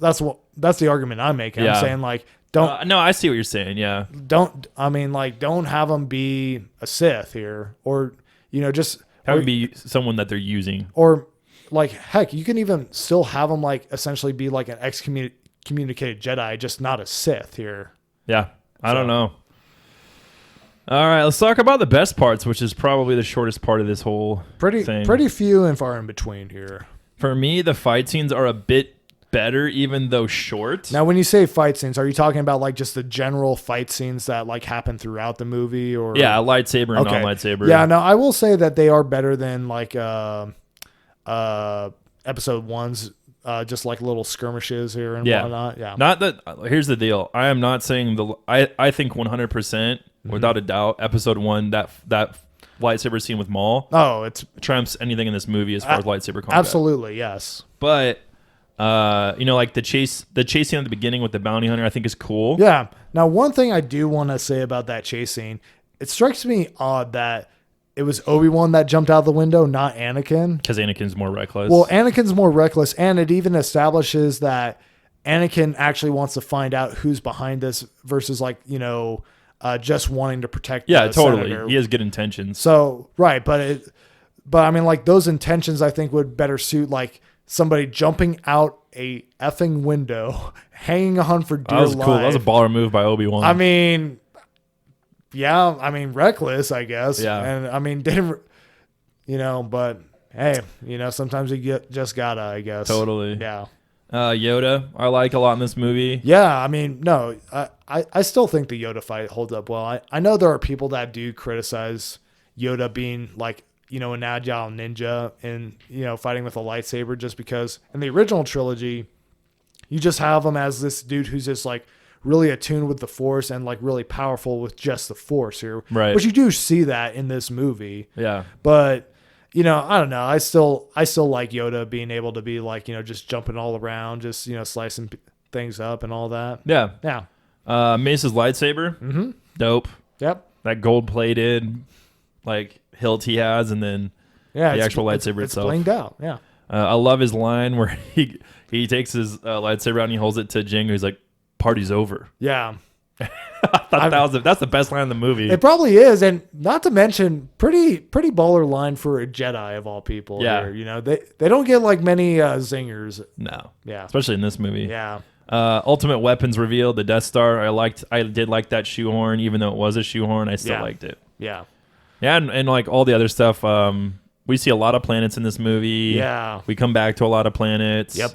the argument I'm making. Yeah. I'm saying like don't no, I see what you're saying. Yeah. don't have him be a Sith here, or just Have him be someone that they're using. or like heck, you can even still have him like essentially be like an excommunicated Jedi, just not a Sith here. Yeah. I don't know. All right, let's talk about the best parts, which is probably the shortest part of this whole thing. Pretty few and far in between here. For me, the fight scenes are a bit better, even though short. Now, when you say fight scenes, are you talking about like just the general fight scenes that like happen throughout the movie, or yeah, lightsaber and non-lightsaber. Yeah, no, I will say that they are better than like episode 1's. Just like little skirmishes here and whatnot. Yeah. Not that. Here's the deal. I am not saying I think 100% without a doubt. Episode 1, that lightsaber scene with Maul. Oh, it's trumps anything in this movie as far as lightsaber combat. Absolutely, yes. But like the chase scene at the beginning with the bounty hunter, I think is cool. Yeah. Now, one thing I do want to say about that chase scene, it strikes me odd that it was Obi-Wan that jumped out the window, not Anakin. Because Anakin's more reckless. Well, Anakin's more reckless, and it even establishes that Anakin actually wants to find out who's behind this versus like, just wanting to protect the totally. senator. He has good intentions. So, right, but I mean, like, those intentions I think would better suit like somebody jumping out a effing window, hanging on for dear life. That was cool. That was a baller move by Obi-Wan. I mean, yeah, reckless, I guess. Yeah. And I mean, didn't, but hey, sometimes you just gotta, I guess. Totally. Yeah. Yoda, I like a lot in this movie. Yeah, I mean, no, I still think the Yoda fight holds up well. I know there are people that do criticize Yoda being like, an agile ninja and, fighting with a lightsaber, just because in the original trilogy, you just have him as this dude who's just like really attuned with the Force and like really powerful with just the Force here. Right. But you do see that in this movie. Yeah. But, I don't know. I still like Yoda being able to be like, just jumping all around, just, slicing things up and all that. Yeah. Yeah. Mace's lightsaber. Mm-hmm. Dope. Yep. That gold plated like hilt he has, and then the actual lightsaber itself. It's blinged out. Yeah. I love his line where he takes his lightsaber out and he holds it to Jango. He's like, "Party's over." Yeah. I thought that's the best line in the movie. It probably is, and not to mention, pretty baller line for a Jedi of all people. Yeah. Here. They don't get like many zingers. No. Yeah. Especially in this movie. Yeah. Ultimate weapons reveal, the Death Star. I did like that shoehorn, even though it was a shoehorn. I still liked it. Yeah. Yeah, and like all the other stuff. We see a lot of planets in this movie. Yeah. We come back to a lot of planets. Yep.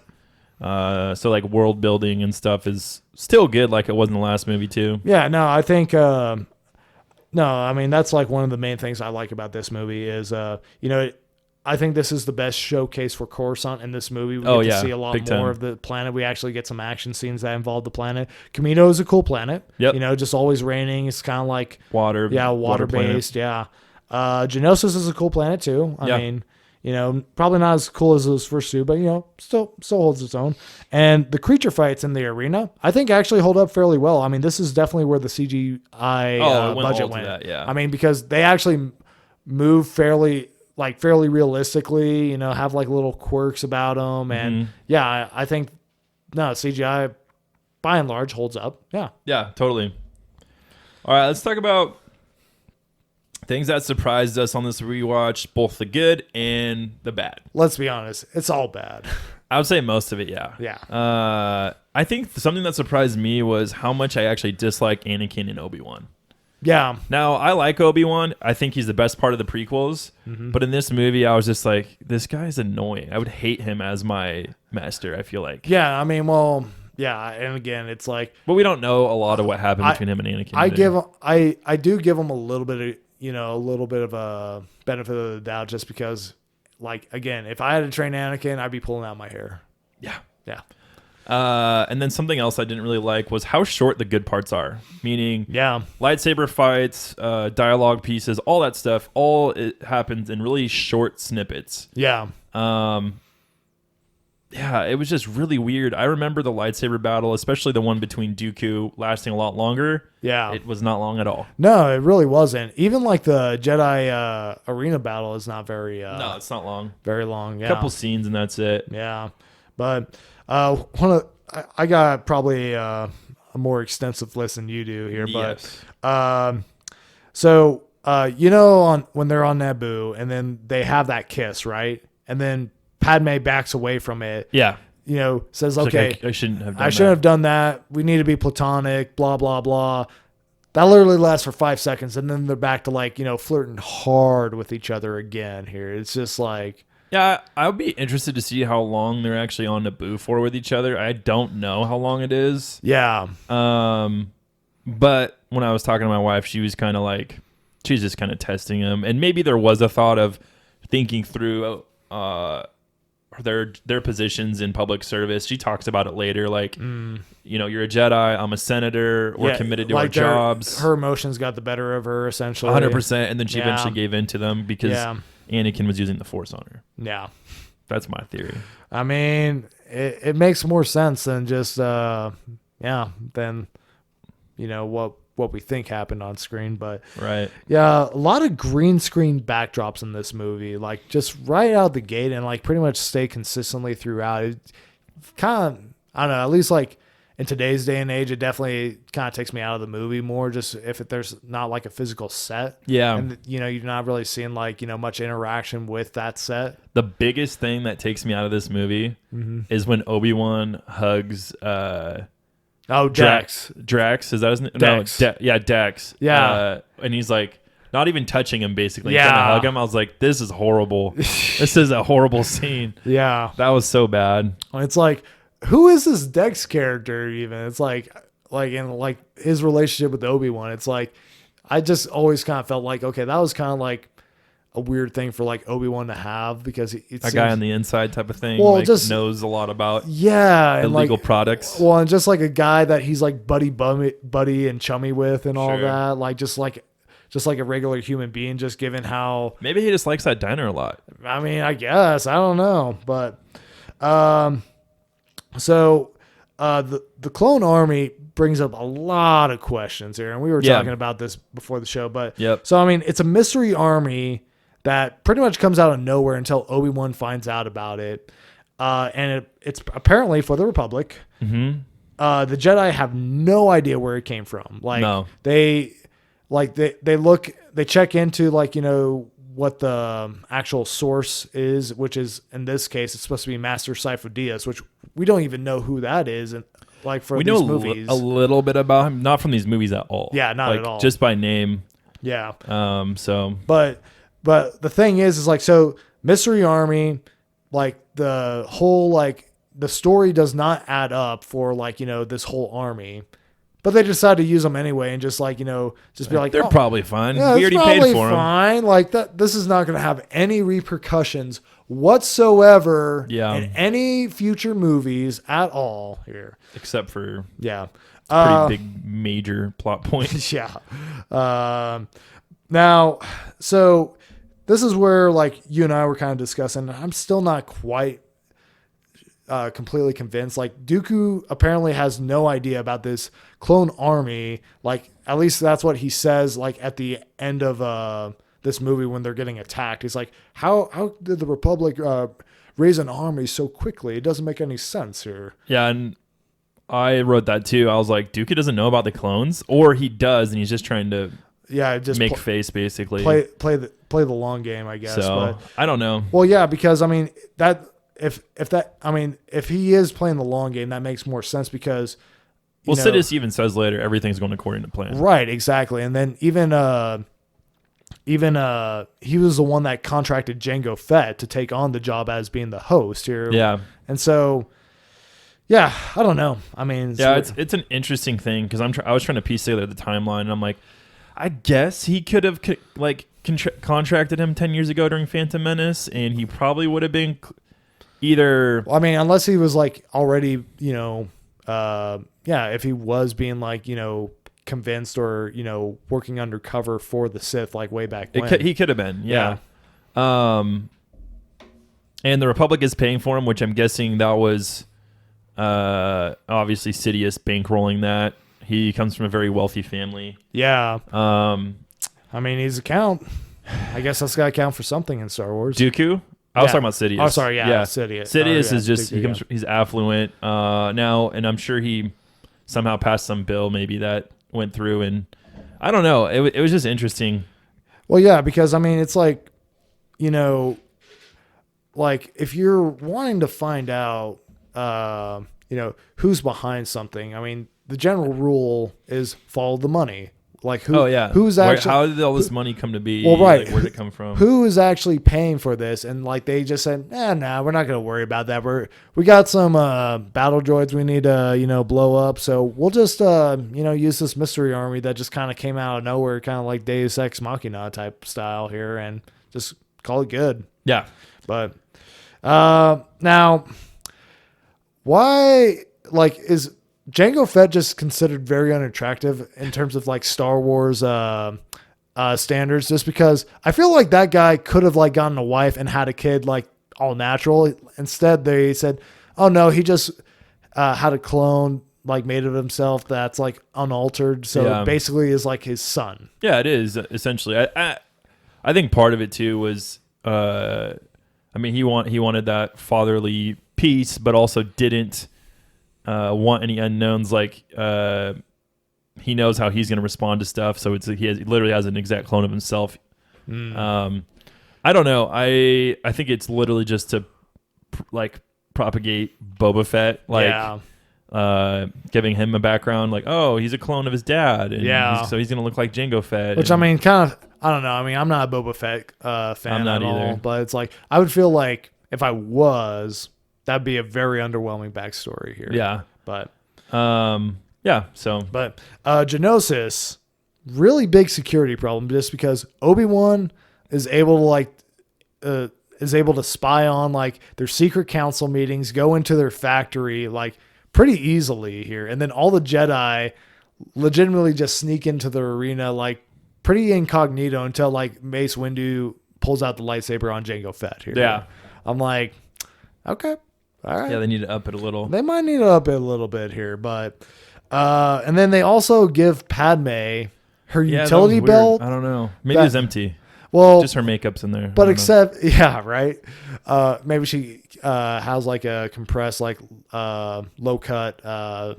So like world building and stuff is still good, like it was in the last movie too. Yeah. No, I think. I mean that's like one of the main things I like about this movie is I think this is the best showcase for Coruscant in this movie. We get to see a lot more of the planet. We actually get some action scenes that involve the planet. Kamino is a cool planet. Yep. Just always raining. It's kind of like water. Yeah, water-based. Yeah. Geonosis is a cool planet too. I mean, probably not as cool as those first two, but still holds its own. And the creature fights in the arena, I think actually hold up fairly well. I mean, this is definitely where the CGI budget went. That, yeah. I mean, because they actually move fairly realistically, have like little quirks about them. And I think CGI by and large holds up. Yeah. Yeah, totally. All right, let's talk about things that surprised us on this rewatch, both the good and the bad. Let's be honest, it's all bad. I would say most of it, yeah. Yeah. I think something that surprised me was how much I actually dislike Anakin and Obi-Wan. Yeah. Now, I like Obi-Wan. I think he's the best part of the prequels. But in this movie, I was just like, this guy's annoying. I would hate him as my master, I feel like. Yeah, I mean, well, yeah, and again, it's like, But we don't know a lot of what happened between him and Anakin. I do give him a little bit of, a little bit of a benefit of the doubt, just because, like, again, if I had to train Anakin, I'd be pulling out my hair. Yeah. Yeah. And then something else I didn't really like was how short the good parts are. Meaning, Yeah. lightsaber fights, dialogue pieces, all that stuff. All it happens in really short snippets. Yeah. Yeah, it was just really weird. I remember the lightsaber battle, especially the one between Dooku, lasting a lot longer. Yeah. It was not long at all. No, it really wasn't. Even like the Jedi arena battle is not very No, it's not long. very long. Yeah. A couple scenes and that's it. Yeah. But I got probably a more extensive list than you do here, but Yes. so when they're on Naboo and then they have that kiss, right? And then Padme backs away from it. Yeah. Says, It's okay, like, I shouldn't have done I shouldn't have done that. We need to be platonic, blah, blah, blah. That literally lasts for 5 seconds. And then they're back to flirting hard with each other again here. It's just like, Yeah, I would be interested to see how long they're actually on Naboo for with each other. I don't know how long it is. yeah, But when I was talking to my wife, she was kind of like, she's just kind of testing him. And maybe there was a thought of thinking through their positions in public service. She talks about it later, like, you're a Jedi, I'm a senator, we're committed to our jobs. Her emotions got the better of her, essentially. 100%. And then she eventually gave in to them because Anakin was using the Force on her. Yeah. That's my theory. I mean, it makes more sense than just, than, what we think happened on screen. But Right. yeah, a lot of green screen backdrops in this movie, like just right out the gate, and like pretty much stay consistently throughout. It kind of, I don't know, at least like in today's day and age, it definitely kind of takes me out of the movie more, just if there's not like a physical set. Yeah. And you're not really seeing like, much interaction with that set. The biggest thing that takes me out of this movie is when Obi-Wan hugs Dex. Drax, is that his name? Dex. No, Dex. Yeah. And he's like not even touching him, basically. Yeah. Trying to hug him. I was like, this is horrible. This is a horrible scene. Yeah. That was so bad. It's like, who is this Dex character even? It's like in like his relationship with Obi-Wan. It's like, I just always kind of felt like, okay, that was kind of like a weird thing for like Obi-Wan to have, because a guy on the inside type of thing. Well, like, just knows a lot about illegal products. Well, and just like a guy that he's like buddy and chummy with and all Sure. that, like just like a regular human being, just given how, maybe he just likes that diner a lot. I mean, I guess, I don't know, but so the Clone Army brings up a lot of questions here, and we were talking about this before the show, but so I mean, it's a mystery army that pretty much comes out of nowhere until Obi-Wan finds out about it, and it's apparently for the Republic. Mm-hmm. The Jedi have no idea where it came from. Like, no. they check into like, what the actual source is, which is, in this case, it's supposed to be Master Sifo Dyas, which we don't even know who that is. And like, for these movies, a little bit about him, not from these movies at all. Yeah, not like, at all. Just by name. Yeah. But the thing is like, so Mystery Army, like the whole, like the story does not add up for like, this whole army, but they decide to use them anyway, and just like, just be like, they're probably fine. Yeah, we already paid for them. Fine. Like that, this is not going to have any repercussions whatsoever in any future movies at all here, except for pretty big major plot point. Now, so this is where like you and I were kind of discussing. I'm still not quite completely convinced. Like, Dooku apparently has no idea about this clone army. Like, at least that's what he says. Like at the end of this movie when they're getting attacked, he's like, "How did the Republic raise an army so quickly? It doesn't make any sense here." Yeah, and I wrote that too. I was like, Dooku doesn't know about the clones, or he does, and he's just trying to just make face, basically play the long game, I guess. So but, I don't know. Well, yeah, because I mean if he is playing the long game, that makes more sense, because Well, Sidious even says later everything's going according to plan. Right, exactly. And then even he was the one that contracted Jango Fett to take on the job as being the host here. Yeah. And so, yeah, I don't know. I mean, it's an interesting thing because I was trying to piece together the timeline, and I'm like, I guess he could have contracted him 10 years ago during Phantom Menace, and he probably would have been either. I mean, unless he was like already, if he was being like, convinced or, working undercover for the Sith like way back when. He could have been, yeah. And the Republic is paying for him, which I'm guessing that was obviously Sidious bankrolling that. He comes from a very wealthy family. Yeah. I mean, he's a count. I guess that's got to count for something in Star Wars. Dooku? I was talking about Sidious. Oh, sorry, yeah. Sidious. Sidious is just, Dooku, he's affluent now, and I'm sure he somehow passed some bill maybe that went through, and I don't know. It was just interesting. Well, yeah, because, I mean, it's like, like if you're wanting to find out, who's behind something, I mean, the general rule is follow the money. Like who's actually how did all this money come to be? Well, right. Like, where did it come from? Who is actually paying for this? And like they just said, we're not going to worry about that. We got some battle droids we need to blow up, so we'll just use this mystery army that just kind of came out of nowhere, kind of like Deus Ex Machina type style here, and just call it good. Yeah, but now why is Jango Fett just considered very unattractive in terms of like Star Wars standards, just because I feel like that guy could have like gotten a wife and had a kid like all natural. Instead, they said, oh no, he just had a clone like made of himself that's like unaltered. So it basically is like his son. Yeah, it is essentially. I think part of it too was, I mean, he wanted that fatherly piece, but also didn't want any unknowns. Like he knows how he's going to respond to stuff, so he literally has an exact clone of himself. I don't know. I think it's literally just to propagate Boba Fett, giving him a background, like, oh, he's a clone of his dad, and so he's going to look like Jango Fett. Which I mean, kind of, I don't know. I mean, I'm not a Boba Fett fan I'm not at either. all, but it's like I would feel like if I was, that'd be a very underwhelming backstory here. Yeah. But Geonosis, really big security problem, just because Obi-Wan is able to spy on like their secret council meetings, go into their factory like pretty easily here, and then all the Jedi legitimately just sneak into the arena like pretty incognito until like Mace Windu pulls out the lightsaber on Jango Fett here. Yeah. I'm like, okay. All right. Yeah, they need to up it a little. They might need to up it a little bit here, but and then they also give Padme her utility belt. I don't know. Maybe it's empty. Well, just her makeup's in there. But except, right. Maybe she has like a compressed, like low cut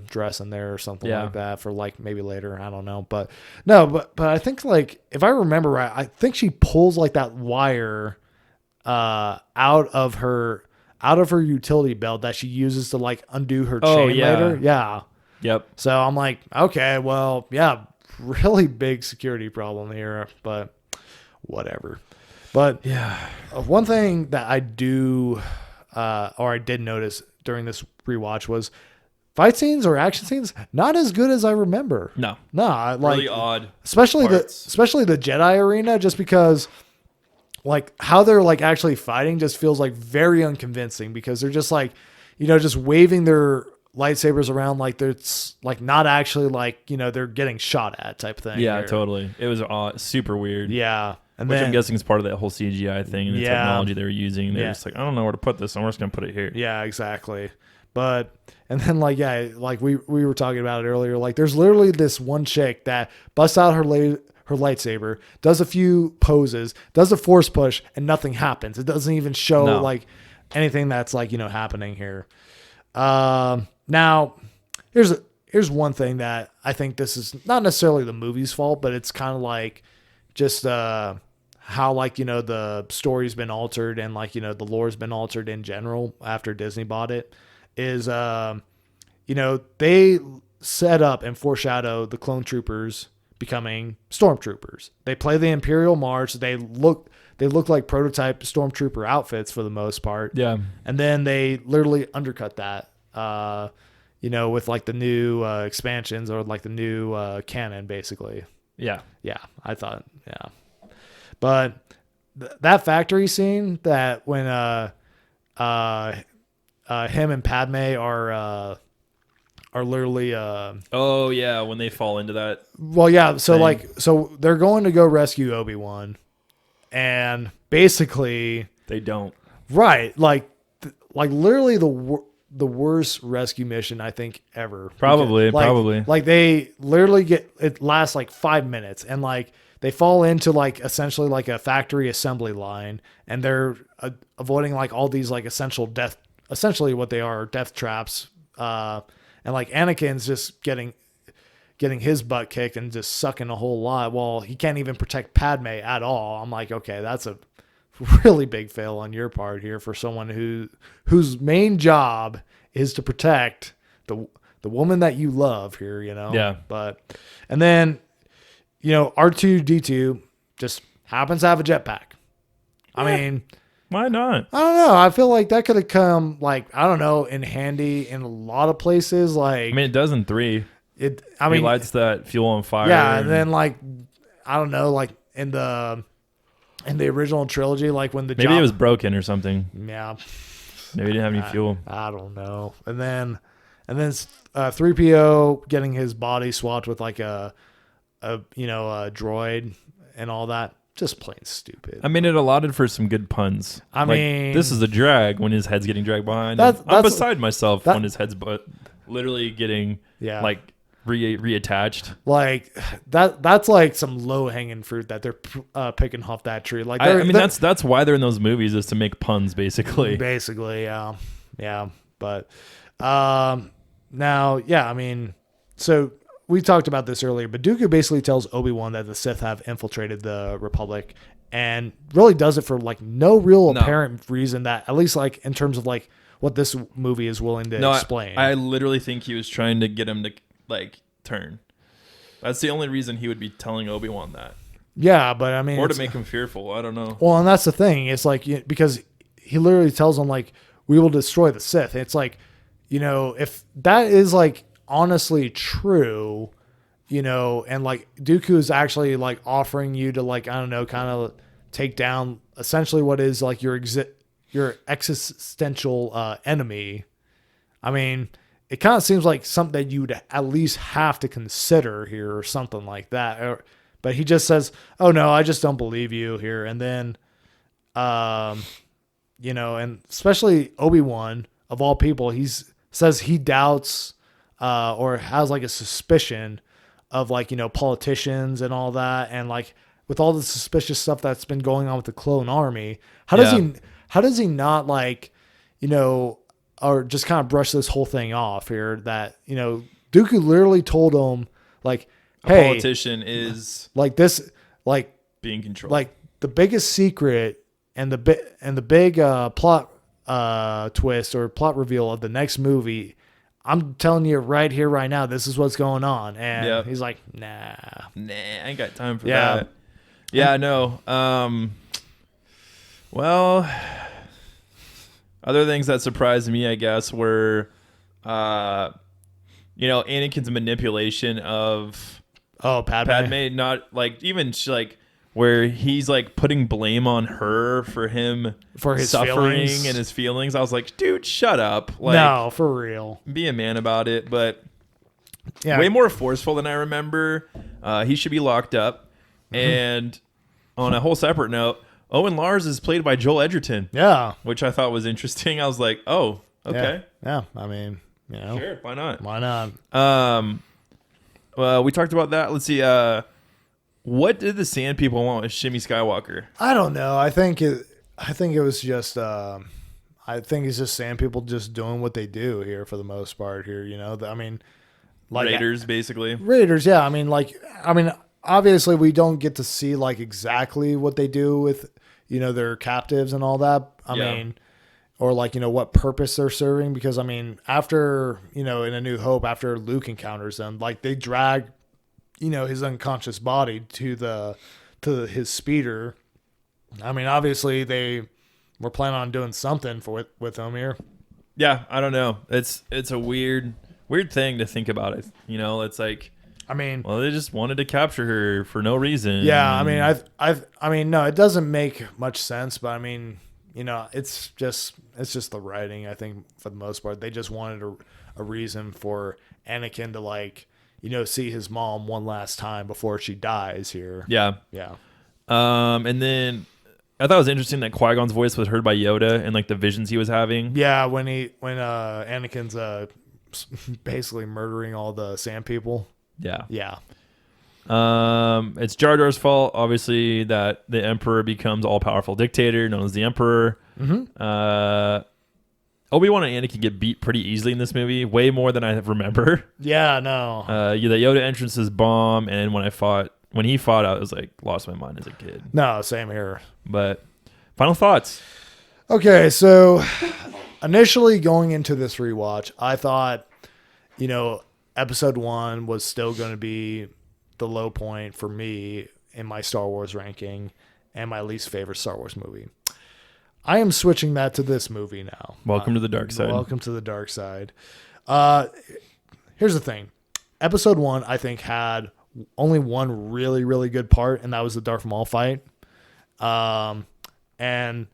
dress in there or something like that for like maybe later. I don't know, but no, but I think like if I remember right, I think she pulls like that wire out of her utility belt that she uses to like undo her chain later. Yeah. Yep. So I'm like, okay, well, yeah, really big security problem here, but whatever. But one thing that I do, or I did notice during this rewatch was fight scenes or action scenes not as good as I remember. No, like really odd, especially the Jedi arena, just because like how they're like actually fighting just feels like very unconvincing, because they're just like, just waving their lightsabers around like it's like not actually like, they're getting shot at type thing. Yeah, totally. It was super weird. Yeah. And which I'm guessing is part of that whole CGI thing and the technology they were using. They're just like, I don't know where to put this, so I'm just going to put it here. Yeah, exactly. But, and then like, like we were talking about it earlier, like there's literally this one chick that busts out her lightsaber, does a few poses, does a force push, and nothing happens. It doesn't even show like anything that's like, happening here. Now here's one thing that I think this is not necessarily the movie's fault, but it's kind of like just, how like, the story's been altered and like, the lore's been altered in general after Disney bought it is, they set up and foreshadow the clone troopers becoming stormtroopers. They play the Imperial March. They look like prototype stormtrooper outfits for the most part. Yeah. And then they literally undercut that, with like the new expansions or like the new canon, basically. Yeah. Yeah, I thought, yeah. But that factory scene that when him and Padme are literally oh yeah, when they fall into that. well, yeah, so thing. so they're going to go rescue Obi-Wan, and basically They don't. right, like literally the worst rescue mission I think ever. Probably, Because, probably. Like they literally it lasts like 5 minutes, and like they fall into like essentially like a factory assembly line, and they're avoiding like all these like essentially what they are, death traps. And like Anakin's just getting his butt kicked and just sucking a whole lot while he can't even protect Padme at all. I'm like, okay, that's a really big fail on your part here for someone whose main job is to protect the woman that you love here, Yeah. But and then R2D2 just happens to have a jetpack. I mean, Why not? I don't know. I feel like that could have come, like, I don't know, in handy in a lot of places. Like, I mean, it does in 3. he He lights that fuel on fire. yeah, and then like, I don't know, like in the original trilogy, like when the maybe it was broken or something. yeah, Maybe it didn't have any fuel. I don't know. And then 3PO getting his body swapped with like a droid and all that. Just plain stupid. I mean, it allotted for some good puns. I mean, this is a drag when his head's getting dragged behind. I'm I'm beside myself when his head's literally getting like reattached. Like that's like some low hanging fruit that they're picking off that tree. Like I mean, that's why they're in those movies, is to make puns, basically. Basically, yeah. But now, yeah. I mean, so we talked about this earlier, but Dooku basically tells Obi-Wan that the Sith have infiltrated the Republic, and really does it for like no real apparent reason, that at least like in terms of like what this movie is willing to explain. I literally think he was trying to get him to like turn. That's the only reason he would be telling Obi-Wan that. Yeah, but I mean, or to make him fearful. I don't know. Well, and that's the thing. It's like, because he literally tells him like, we will destroy the Sith. It's like, if that is like honestly true, and like Dooku is actually like offering you to like, I don't know, kind of take down essentially what is like your existential enemy. I mean, it kind of seems like something that you would at least have to consider here or something like that. But he just says, oh no, I just don't believe you here. And then, and especially Obi-Wan of all people, says he doubts, or has like a suspicion of like, politicians and all that. And like with all the suspicious stuff that's been going on with the clone army, how does he not like, or just kind of brush this whole thing off here that, Dooku literally told him like, hey, a politician is like this, like being controlled. Like the biggest secret and the big plot twist or plot reveal of the next movie, I'm telling you right here, right now, this is what's going on. And he's like, nah, I ain't got time for that. Yeah, no. Well, other things that surprised me, I guess, were, Anakin's manipulation of Padme, not like even like where he's like putting blame on her for him for his suffering feelings. and his feelings. I was like, dude, shut up. Like, no, for real. Be a man about it. But way more forceful than I remember. He should be locked up. Mm-hmm. And on a whole separate note, Owen Lars is played by Joel Edgerton. Yeah. Which I thought was interesting. I was like, oh, okay. Yeah. I mean, sure, why not? Why not? Well, we talked about that. Let's see. What did the Sand People want with Shimmy Skywalker? I don't know. I think it was just. I think it's just Sand People just doing what they do here for the most part. Here, I mean, like Raiders, basically. Raiders, yeah. I mean, obviously we don't get to see like exactly what they do with their captives and all that. I mean, or like, what purpose they're serving. Because I mean, after, in A New Hope, after Luke encounters them, like they drag, his unconscious body to his speeder. I mean, obviously they were planning on doing something with him here. Yeah, I don't know. It's a weird thing to think about it. It's like, I mean, well, they just wanted to capture her for no reason. yeah, I mean, no, it doesn't make much sense, but I mean, it's just the writing. I think for the most part, they just wanted a reason for Anakin to like, see his mom one last time before she dies here. Yeah. Yeah. And then I thought it was interesting that Qui-Gon's voice was heard by Yoda and like the visions he was having. Yeah, when Anakin's basically murdering all the sand people. Yeah. Yeah. It's Jar Jar's fault, obviously, that the Emperor becomes all-powerful dictator known as the Emperor. Mm-hmm. Obi-Wan and Anakin get beat pretty easily in this movie, way more than I remember. Yeah, no. The Yoda entrance is bomb, and when he fought, I was like, lost my mind as a kid. No, same here. But final thoughts. Okay, so initially going into this rewatch, I thought, episode 1 was still going to be the low point for me in my Star Wars ranking and my least favorite Star Wars movie. I am switching that to this movie now. Welcome to the dark side. Welcome to the dark side. Here's the thing. Episode 1, I think, had only one really, really good part, and that was the Darth Maul fight. And that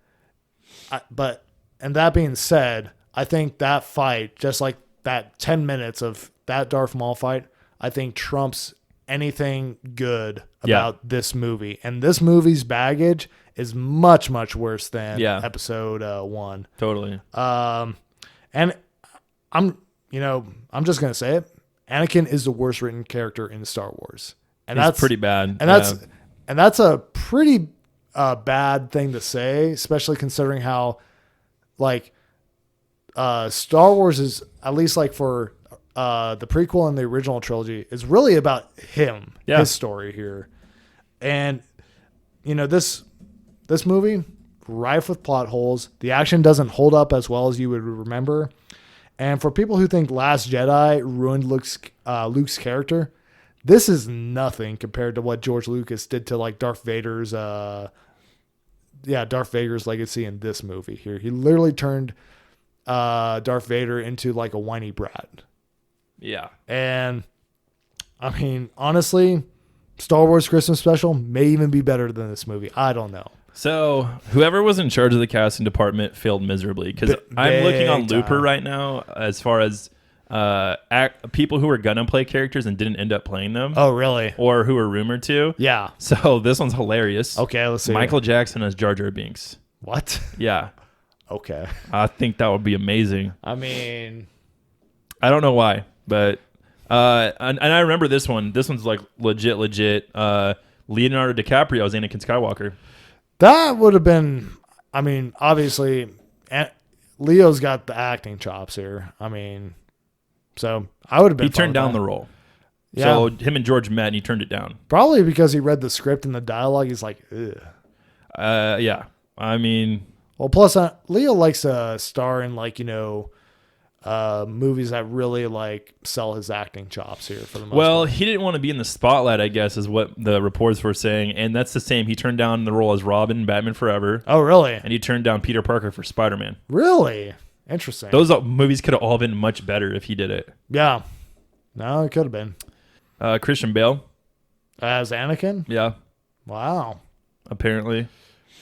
being said, I think that fight, just like that 10 minutes of that Darth Maul fight, I think trumps anything good about this movie. And this movie's baggage is much, much worse than episode 1. Totally. And I'm just going to say it. Anakin is the worst written character in Star Wars. And He's that's pretty bad. And that's a pretty bad thing to say, especially considering how like Star Wars is, at least like for the prequel and the original trilogy, is really about him, his story here. And this movie, rife with plot holes. The action doesn't hold up as well as you would remember. And for people who think Last Jedi ruined Luke's character, this is nothing compared to what George Lucas did to like Darth Vader's legacy in this movie here. He literally turned Darth Vader into like a whiny brat. Yeah. And I mean, honestly, Star Wars Christmas Special may even be better than this movie. I don't know. So whoever was in charge of the casting department failed miserably, because I'm looking on Looper right now as far as people who were gonna play characters and didn't end up playing them. Oh, really? Or who were rumored to. Yeah. So this one's hilarious. Okay, let's see. Michael Jackson as Jar Jar Binks. What? Yeah. Okay. I think that would be amazing. I mean, I don't know why, but and I remember this one. This one's like legit. Leonardo DiCaprio as Anakin Skywalker. That would have been, I mean, obviously, Leo's got the acting chops here. I mean, so I would have been. He turned down the role. Yeah. So him and George met and he turned it down. Probably because he read the script and the dialogue. He's like, ugh. Yeah. I mean. Well, plus Leo likes to star in like, movies that really like sell his acting chops here for the most part. He didn't want to be in the spotlight, I guess, is what the reports were saying. And that's the same. He turned down the role as Robin in Batman Forever. Oh, really? And he turned down Peter Parker for Spider-Man. Really? Interesting. Those movies could have all been much better if he did it. Yeah. No, it could have been. Christian Bale. As Anakin? Yeah. Wow. Apparently.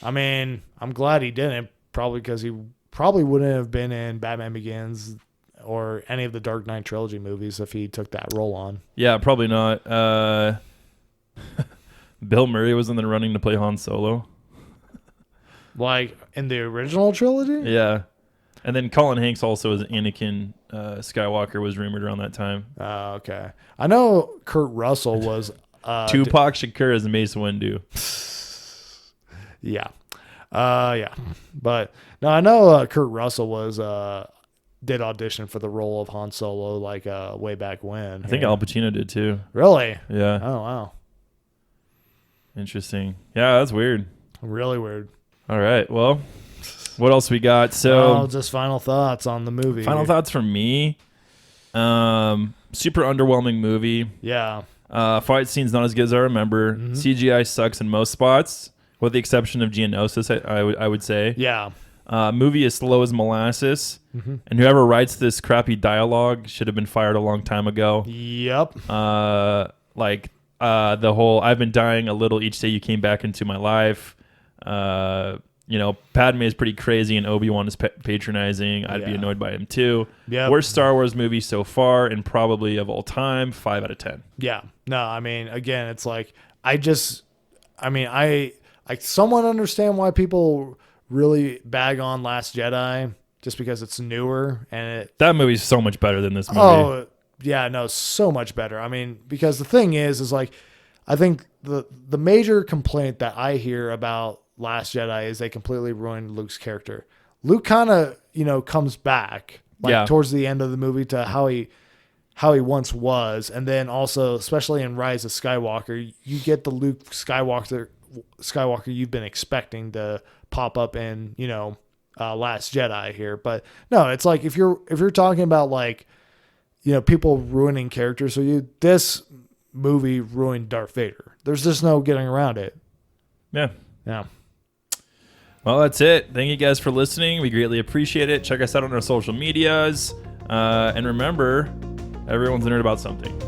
I mean, I'm glad he didn't, probably because he probably wouldn't have been in Batman Begins or any of the Dark Knight trilogy movies if he took that role on. Yeah, probably not. Bill Murray was in the running to play Han Solo. Like in the original trilogy? Yeah. And then Colin Hanks also as Anakin Skywalker was rumored around that time. Oh, okay. I know Kurt Russell was... Tupac Shakur as Mace Windu. Yeah. Yeah. But no, I know Kurt Russell was did audition for the role of Han Solo like way back when. I think Al Pacino did too. Really? Yeah. Oh, wow. Interesting. Yeah, that's weird. Really weird. All right. Well, What else we got? So, just final thoughts on the movie. final thoughts from me. Super underwhelming movie. Yeah. Fight scenes not as good as I remember. CGI sucks in most spots, with the exception of Geonosis, I would say. Yeah. Movie is slow as molasses, and whoever writes this crappy dialogue should have been fired a long time ago. Yep. The whole "I've been dying a little each day you came back into my life." Padme is pretty crazy, and Obi-Wan is patronizing. I'd be annoyed by him too. Yeah. Worst Star Wars movie so far, and probably of all time. 5 out of 10. Yeah. No, I mean, again, it's like I somewhat understand why people really bag on Last Jedi just because it's newer and that movie's so much better than this movie. Oh, yeah, no, so much better. I mean, because the thing is like I think the major complaint that I hear about Last Jedi is they completely ruined Luke's character. Luke kind of, comes back towards the end of the movie to how he once was, and then also especially in Rise of Skywalker, you get the Luke Skywalker you've been expecting to pop up in, Last Jedi here. But no, it's like if you're talking about like, people ruining characters, so this movie ruined Darth Vader. There's just no getting around it. Yeah. Yeah. Well, that's it. Thank you guys for listening. We greatly appreciate it. Check us out on our social medias. And remember, everyone's a nerd about something.